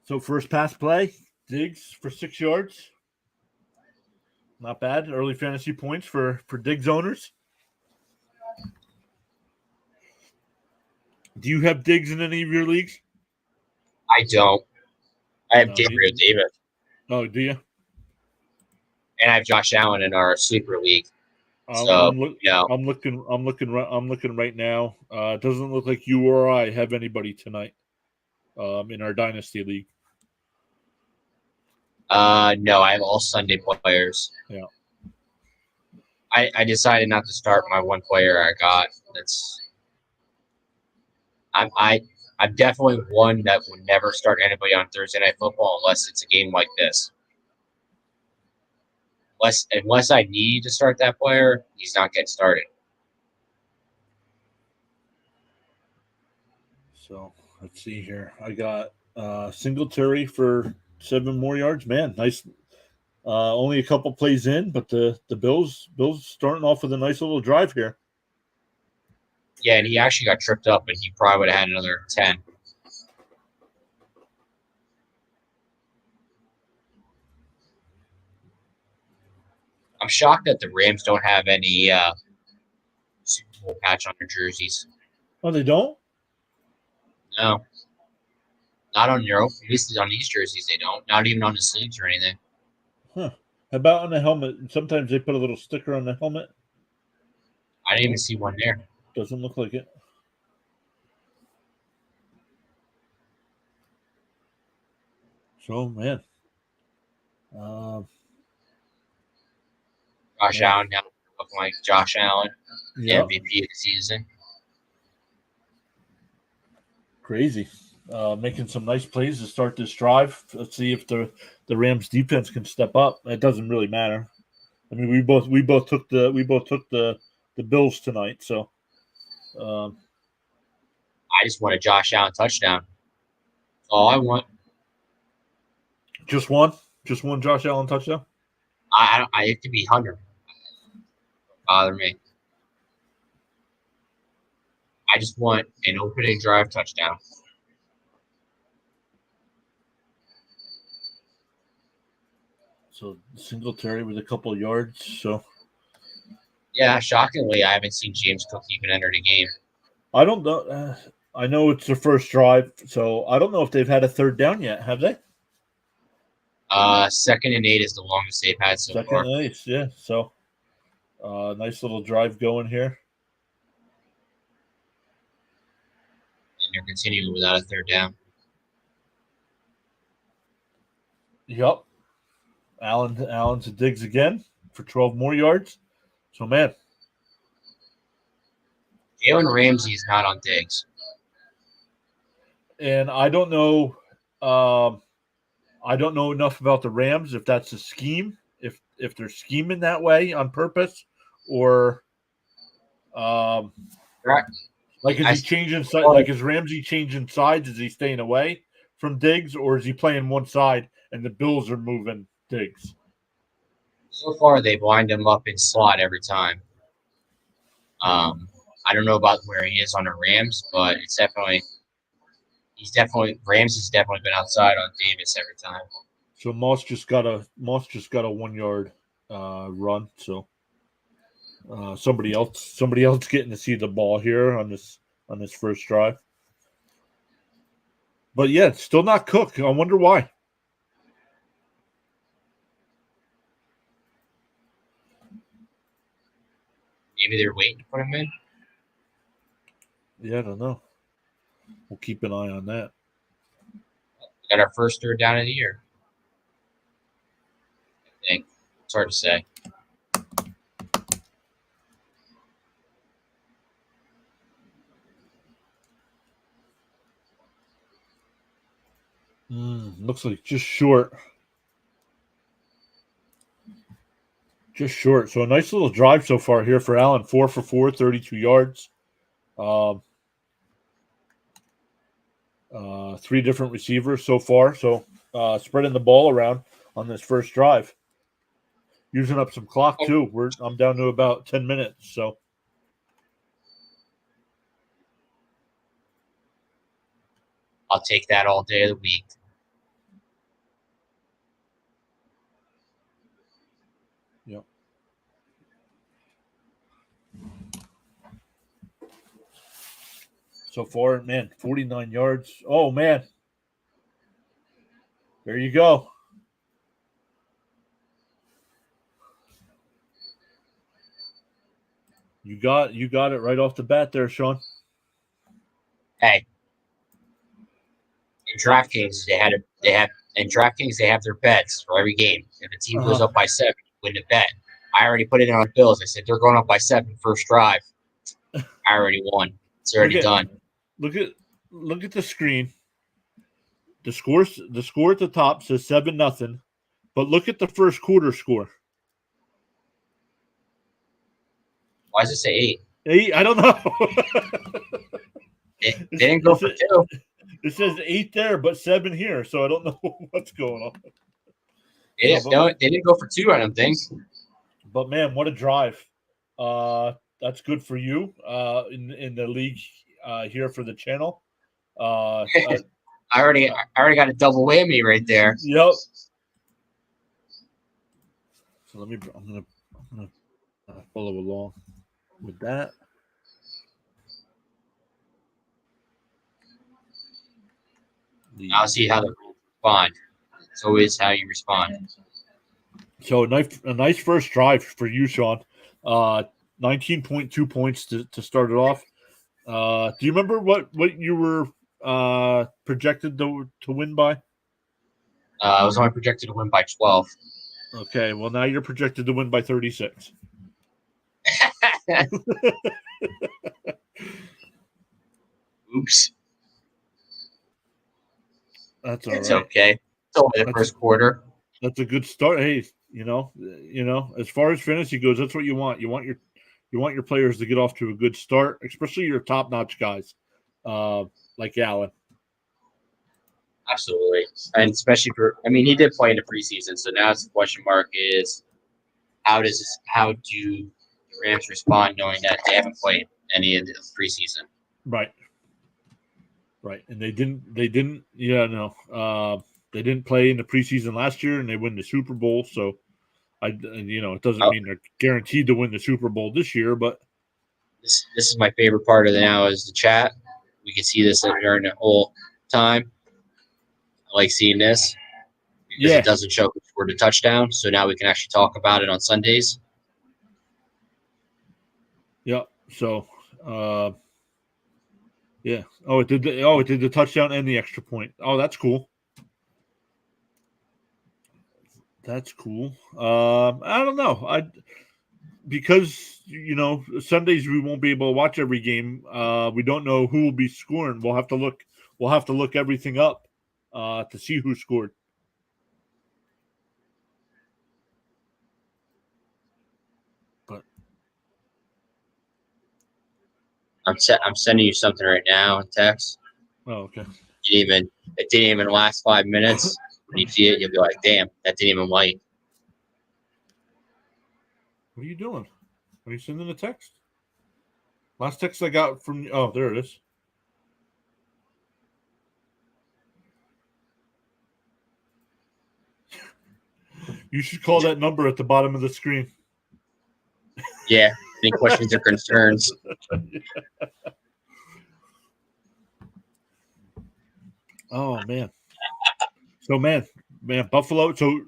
So first pass play, Diggs for 6 yards. Not bad. Early fantasy points for Diggs owners. Do you have Diggs in any of your leagues? I don't. I have Gabriel Davis. Oh, do you? And I have Josh Allen in our sleeper league. I'm looking right now. It doesn't look like you or I have anybody tonight in our dynasty league. No, I have all Sunday players. Yeah. I decided not to start my one player I got. I'm definitely one that would never start anybody on Thursday Night Football unless it's a game like this. Unless I need to start that player, he's not getting started. So let's see here. I got Singletary for 7 more yards. Man, nice. Only a couple plays in, but the Bills starting off with a nice little drive here. Yeah, and he actually got tripped up, and he probably would have had another 10. I'm shocked that the Rams don't have any Super Bowl patch on their jerseys. Oh, they don't? No. Not on your, at least on these jerseys, they don't. Not even on the sleeves or anything. Huh. How about on the helmet? Sometimes they put a little sticker on the helmet. I didn't even see one there. Doesn't look like it. So, man. Josh Allen now looking like Josh Allen, Yeah, MVP of the season. crazy. Making some nice plays to start this drive. Let's see if the Rams defense can step up. It doesn't really matter. I mean, we both took the Bills tonight. So, I just want a Josh Allen touchdown. That's all I want. just one Josh Allen touchdown. I it could be 100. Bother me. I just want an opening drive touchdown. So Singletary with a couple of yards. So Yeah, shockingly, I haven't seen James Cook even enter the game. I don't know. I know it's their first drive, so I don't know if they've had a third down yet. Have they? 2nd and 8 is the longest they've had so Second far. and 8, yeah. So nice little drive going here. And they're continuing without a third down. Yep. Allen to Diggs again for 12 more yards. So, man. Jalen Ramsey is not on Diggs. And I don't know enough about the Rams if that's a scheme, if they're scheming that way on purpose, or Right. like is he changing sides? Like is Ramsey changing sides? Is he staying away from Diggs, or is he playing one side and the Bills are moving Diggs? So far, they've lined him up in slot every time. I don't know about where he is on the Rams, but Ramsey's definitely been outside on Davis every time. So Moss just got a 1 yard run. So somebody else getting to see the ball here on this first drive. But yeah, it's still not Cook. I wonder why. Maybe they're waiting to put him in. Yeah, I don't know. We'll keep an eye on that. We got our first third down of the year. I think. It's hard to say. Looks like just short. Just short. So a nice little drive so far here for Allen. 4 for 4, 32 yards. 3 different receivers so far. So spreading the ball around on this first drive. Using up some clock too. I'm down to about 10 minutes. So I'll take that all day of the week. Yep. So far, man, 49 yards. Oh man. There you go. You got it right off the bat there, Sean. Hey. In DraftKings, they have their bets for every game. If the team goes up by 7, you win the bet. I already put it on the Bills. I said they're going up by 7 first drive. I already won. It's already done. Look at the screen. The score at the top says 7-0, but look at the first quarter score. Why does it say 8? 8? I don't know. They didn't go for 2. It says 8 there, but 7 here, so I don't know what's going on. They didn't go for 2, I don't think. But man, what a drive! That's good for you in the league here for the channel. I already got a double whammy right there. Yep. So I'm gonna follow along with that. I'll see how they respond. It's always how you respond. So a nice first drive for you, Sean. 19.2 points to start it off. Do you remember what you were projected to win by? I was only projected to win by 12. Okay, well now you're projected to win by 36. Oops. That's all It's right. okay. It's only the first quarter. That's a good start. Hey, you know, as far as fantasy goes, that's what you want. You want your players to get off to a good start, especially your top-notch guys, like Allen. Absolutely. And especially he did play in the preseason, so now the question mark is how do the Rams respond knowing that they haven't played any of the preseason? Right. And they didn't they didn't play in the preseason last year, and they win the Super Bowl, so it doesn't mean they're guaranteed to win the Super Bowl this year, but this is my favorite part of now is the chat. We can see this during the whole time. I like seeing this because it doesn't show who scored a touchdown, so now we can actually talk about it on Sundays. Yeah. So, yeah. Oh, it did the touchdown and the extra point. Oh, that's cool. That's cool. I don't know. Because Sundays we won't be able to watch every game. We don't know who will be scoring. We'll have to look everything up to see who scored. But I'm sending you something right now in text. Oh, okay. It didn't even last 5 minutes. When you see it, you'll be like, "Damn, that didn't even light." What are you doing? Are you sending a text? Last text I got from there it is. You should call that number at the bottom of the screen. Yeah. Any questions or concerns? Oh man. So man, Buffalo. So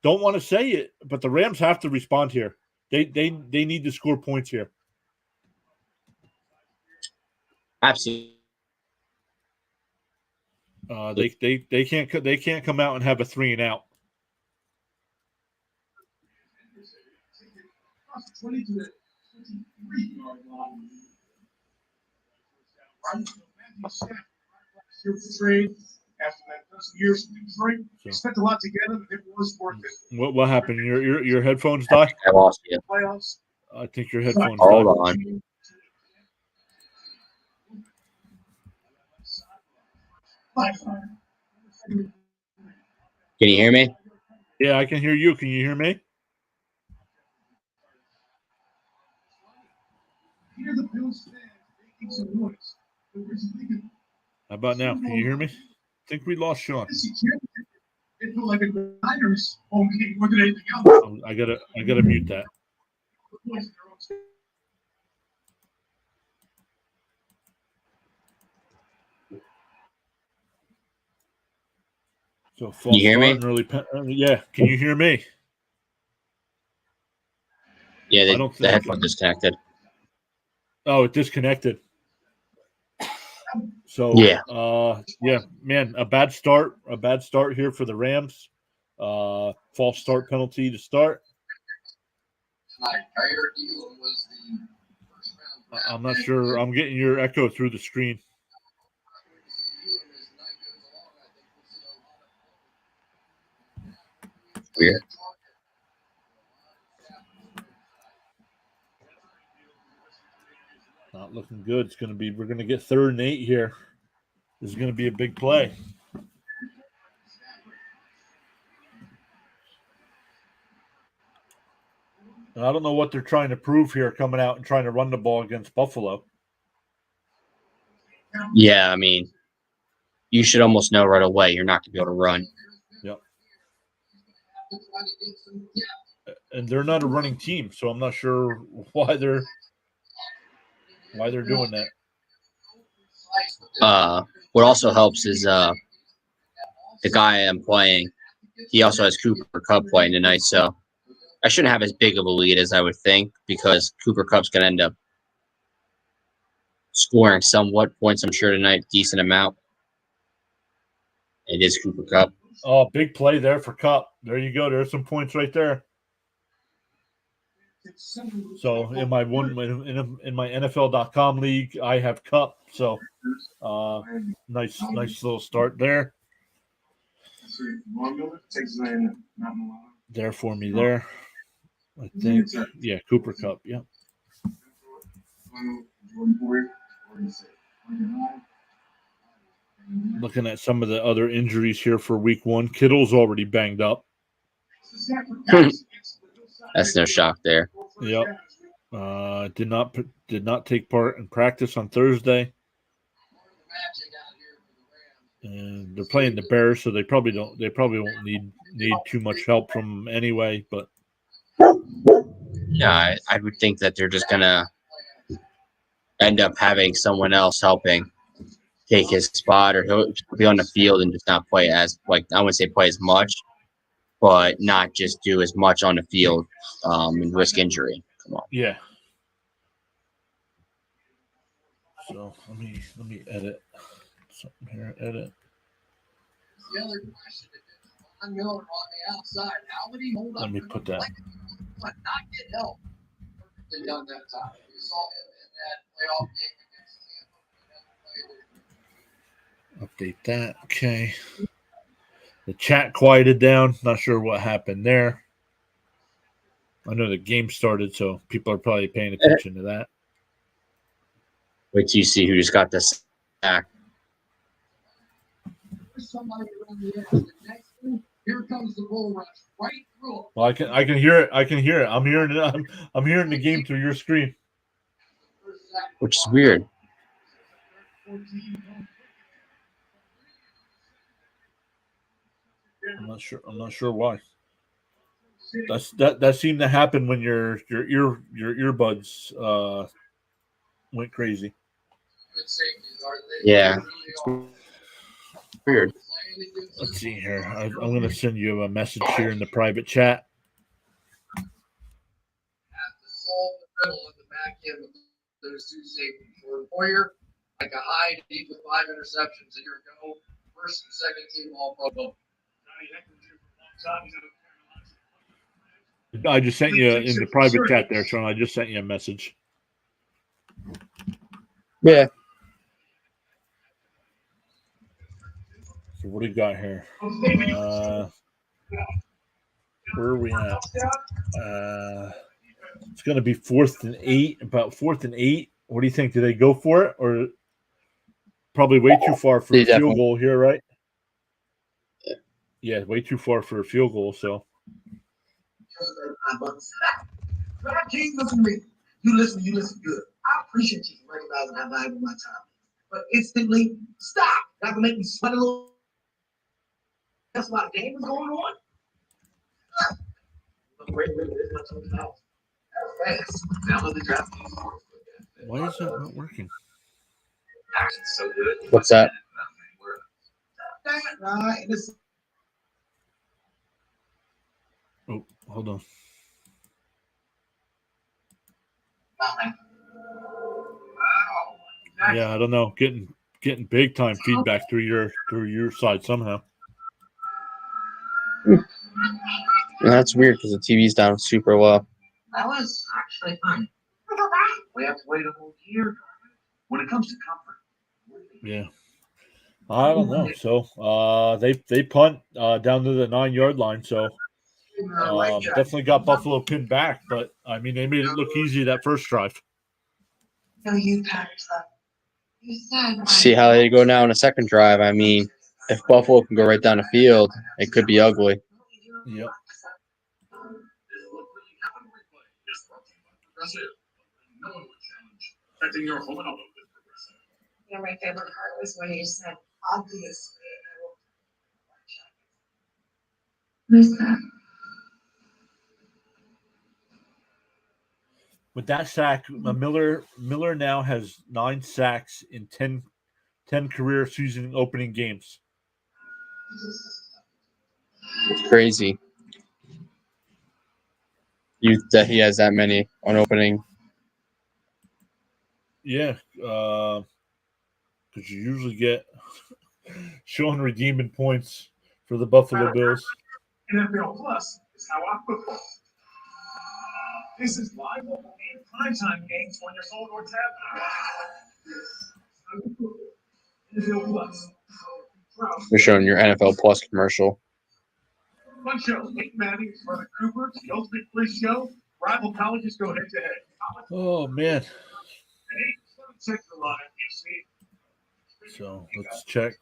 don't want to say it, but the Rams have to respond here. They need to score points here. Absolutely. They can't come out and have a 3 and out. After that dozen years in Detroit, we spent a lot together, but it was worth it. What happened? Your headphones died? I lost you. Playoffs. I think your headphones Hold died. on. Can you hear me? Yeah, I can hear you. Can you hear me? Hear the Bills fans making some noise. How about now? Can you hear me? I think we lost Sean. It felt like a Niners home game more than anything else. I gotta mute that. So Can you hear me? Yeah. Can you hear me? Yeah, I don't the think headphone disconnected. Oh, it disconnected. So man, a bad start here for the Rams. False start penalty to start. I'm not sure. I'm getting your echo through the screen. Weird. Not looking good. We're going to get 3rd and 8 here. This is going to be a big play. And I don't know what they're trying to prove here coming out and trying to run the ball against Buffalo. Yeah, I mean, you should almost know right away you're not going to be able to run. Yep. And they're not a running team, so I'm not sure why they're doing that. What also helps is the guy I'm playing. He also has Cooper Kupp playing tonight, so I shouldn't have as big of a lead as I would think because Cooper Kupp's going to end up scoring somewhat points, I'm sure, tonight, decent amount. It is Cooper Kupp. Oh, big play there for Kupp. There you go. There's some points right there. So in my NFL.com league, I have Kupp. So nice little start there. There for me there. I think, yeah, Cooper Kupp. Yeah. Looking at some of the other injuries here for week 1. Kittle's already banged up. That's no shock there. Yep. Did not take part in practice on Thursday. And they're playing the Bears, so they probably won't need too much help from them anyway, but Yeah, I would think that they're just gonna end up having someone else helping take his spot, or he'll be on the field and just not play as, like, I wouldn't say play as much, but not just do as much on the field and risk injury. Come on. yeah. So let me edit something here. Edit. The other question is Von Miller on the outside. How would he hold up? Let me put that. But not get help. Perfectly done that time. We saw him in that playoff game against Tampa. Update that. Okay. The chat quieted down. Not sure what happened there. I know the game started, so people are probably paying attention to that. Wait till you see who just got this sack. Somebody around the edge. The next one, here comes the bull rush right through him. Well, I can hear it. I can hear it. I'm hearing it. I'm hearing the game through your screen. Which is weird. I'm not sure why. That seemed to happen when your earbuds went crazy. Yeah. Weird. Let's see here. I'm going to send you a message here in the private chat. Have to solve the riddle in the back end with those two safeties. For Boyer, like a high deep with 5 interceptions a year ago. First and second team all pro bowl. I just sent you in the private chat there, Sean. I just sent you a message. Yeah. So what do you got here? Where are we at? It's going to be 4th and 8. About 4th and 8. What do you think? Do they go for it, or probably way too far for a field goal here, right? Yeah, way too far for a field goal. So. King, listen to me. You listen good. I appreciate you recognizing how valuable my time is. But instantly, stop. Not gonna make me sweat a little. That's why the game is going on. Why is that not working? So good. What's that? Right. Oh, hold on. Yeah, I don't know. Getting big time feedback through your side somehow. That's weird because the TV's down super low. That was actually fun. We have to wait a whole year. When it comes to comfort. Yeah. I don't know. So they punt down to the 9-yard line. So definitely got Buffalo pinned back. But I mean, they made it look easy that first drive. No, you Packers left. You said See how they go now in the second drive. I mean, if Buffalo can go right down the field, it could be ugly. Yep. You know, my favorite part was when you said, obviously. Who's that? With that sack, Miller now has 9 sacks in 10 career season opening games. It's crazy. That he has that many on opening. Yeah, because you usually get showing redeeming points for the Buffalo Bills. NFL Plus is how I football. This is live local and primetime games on your phone or tablet. NFL Plus. You're showing your NFL Plus commercial. Fun show. Peyton Manning, Brother Cooper, the Ultimate Quiz Show. Rival colleges go head to head. Oh man! Check the line, you see. So let's check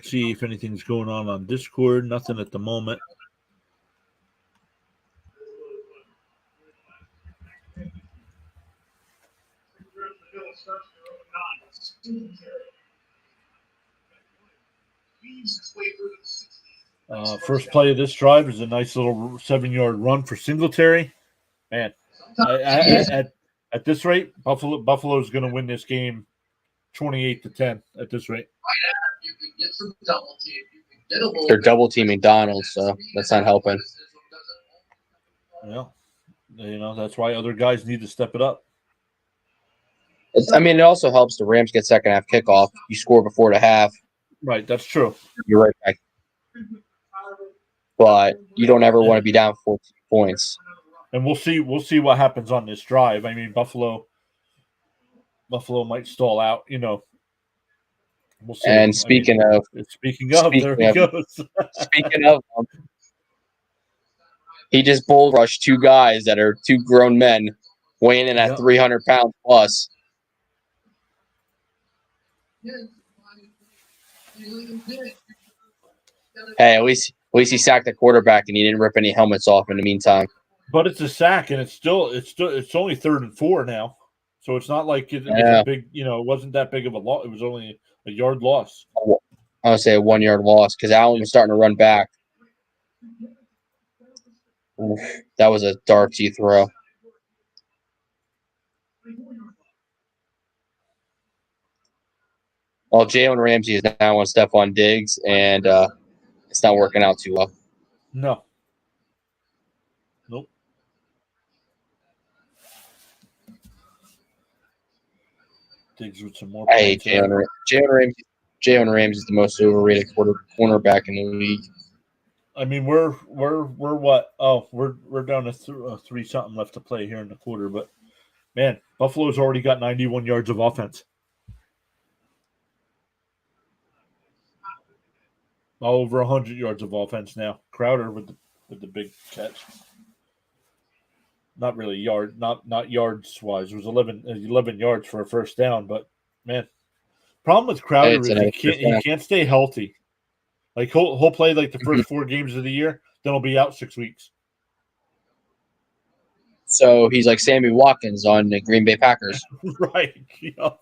see if anything's going on Discord. Nothing at the moment. First play of this drive is a nice little 7-yard run for Singletary. Man, at this rate, Buffalo's going to win this game 28-10. At this rate, They're double teaming Donald, so that's not helping. yeah, that's why other guys need to step it up. It also helps the Rams get second half kickoff. You score before the half, Right, that's true. you're right back. But you don't ever want to be down 14 points. And we'll see what happens on this drive. I mean, Buffalo might stall out. We'll see. And speaking of, there he goes. speaking of, he just bull rushed 2 guys that are 2 grown men weighing in at 300 pounds plus. Hey, at least he sacked the quarterback and he didn't rip any helmets off in the meantime. But it's a sack, and it's only 3rd and 4 now, so it's not like it was a big. It wasn't that big of a loss. It was only a yard loss. I would say a 1-yard loss because Allen was starting to run back. Oof, that was a darty throw. Well, Jalen Ramsey is now on Stephon Diggs, and it's not working out too well. No. Nope. Diggs with some more. Hey, Jalen Ramsey is the most overrated cornerback in the league. I mean, we're what? Oh, we're down to 3 something left to play here in the quarter, but man, Buffalo's already got 91 yards of offense. All over 100 yards of offense now. Crowder with the big catch. Not really not yards wise. It was 11 yards for a first down, but man, problem with Crowder is he can't stay healthy. Like he'll play like the first 4 games of the year, then he'll be out 6 weeks. So he's like Sammy Watkins on the Green Bay Packers. Right. Yeah.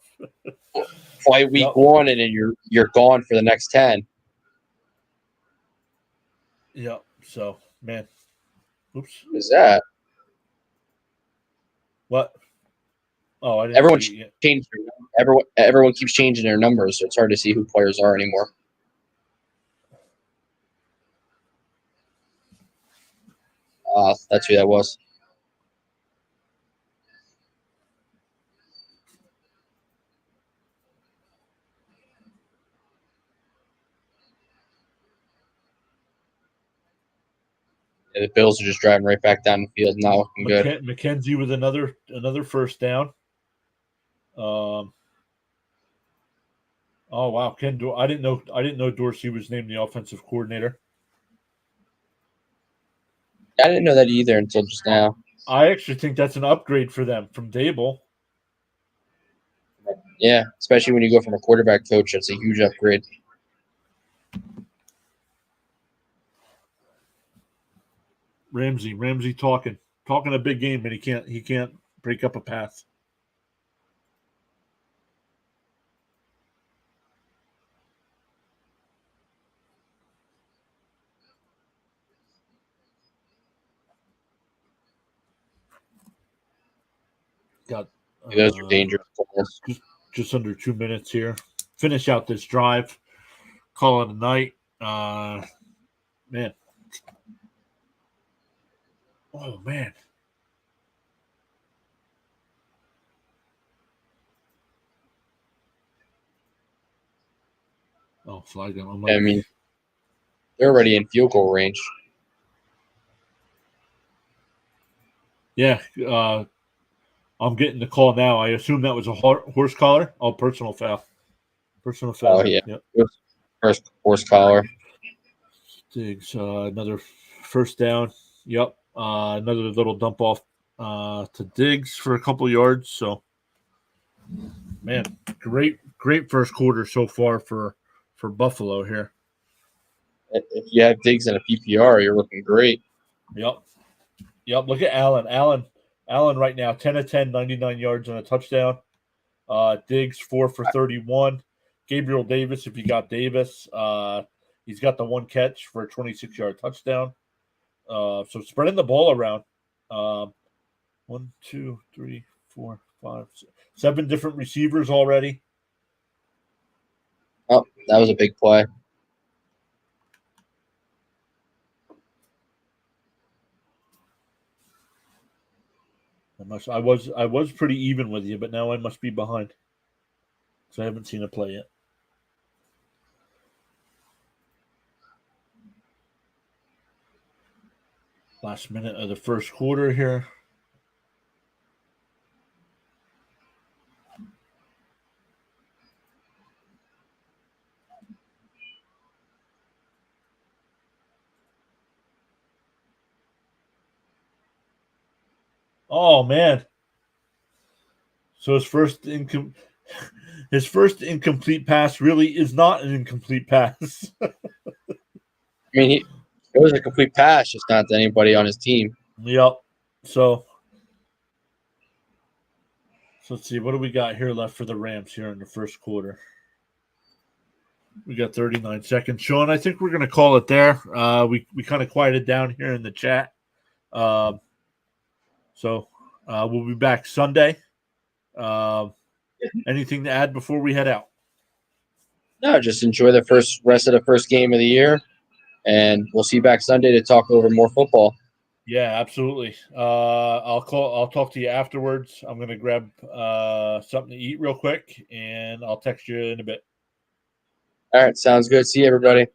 Play week 1 and then you're gone for the next 10. Yeah. So man. Oops. What is that? What? Oh, I didn't. Everyone changed everyone keeps changing their numbers, so it's hard to see who players are anymore. That's who that was. And the Bills are just driving right back down the field, not looking good. McKenzie with another first down. Oh wow, I didn't know Dorsey was named the offensive coordinator. I didn't know that either until just now. I actually think that's an upgrade for them from Dable. Yeah, especially when you go from a quarterback coach, that's a huge upgrade. Ramsey talking a big game, but he can't break up a pass. Got Those are dangerous calls. Just under 2 minutes here. Finish out this drive. Call it a night. Man. Oh man. Oh, flag down. I mean, they're already in field goal range. Yeah, I'm getting the call now. I assume that was a horse collar. Oh, personal foul. Personal foul. Oh, yeah. Yep. First horse collar. Diggs, another first down. Yep. Another little dump off to Diggs for a couple yards. So, man, great first quarter so far for Buffalo here. If you have Diggs in a PPR, you're looking great. Yep. Look at Allen. Allen right now, 10 of 10, 99 yards and a touchdown. Diggs 4 for 31. Gabriel Davis, if you got Davis, he's got the one catch for a 26-yard touchdown. So spreading the ball around. 1, 2, 3, 4, 5, 6, 7 different receivers already. Oh, that was a big play. I was pretty even with you, but now I must be behind. So I haven't seen a play yet. Last minute of the first quarter here. Oh man! So his first incomplete pass really is not an incomplete pass. I mean, it was a complete pass, just not to anybody on his team. Yep. So let's see. What do we got here left for the Rams here in the first quarter? We got 39 seconds. Sean, I think we're going to call it there. We kind of quieted down here in the chat. So we'll be back Sunday. Anything to add before we head out? No, just enjoy the rest of the first game of the year, and we'll see you back Sunday to talk over more football. Yeah, absolutely. I'll talk to you afterwards. I'm going to grab something to eat real quick, and I'll text you in a bit. All right, sounds good. See you, everybody.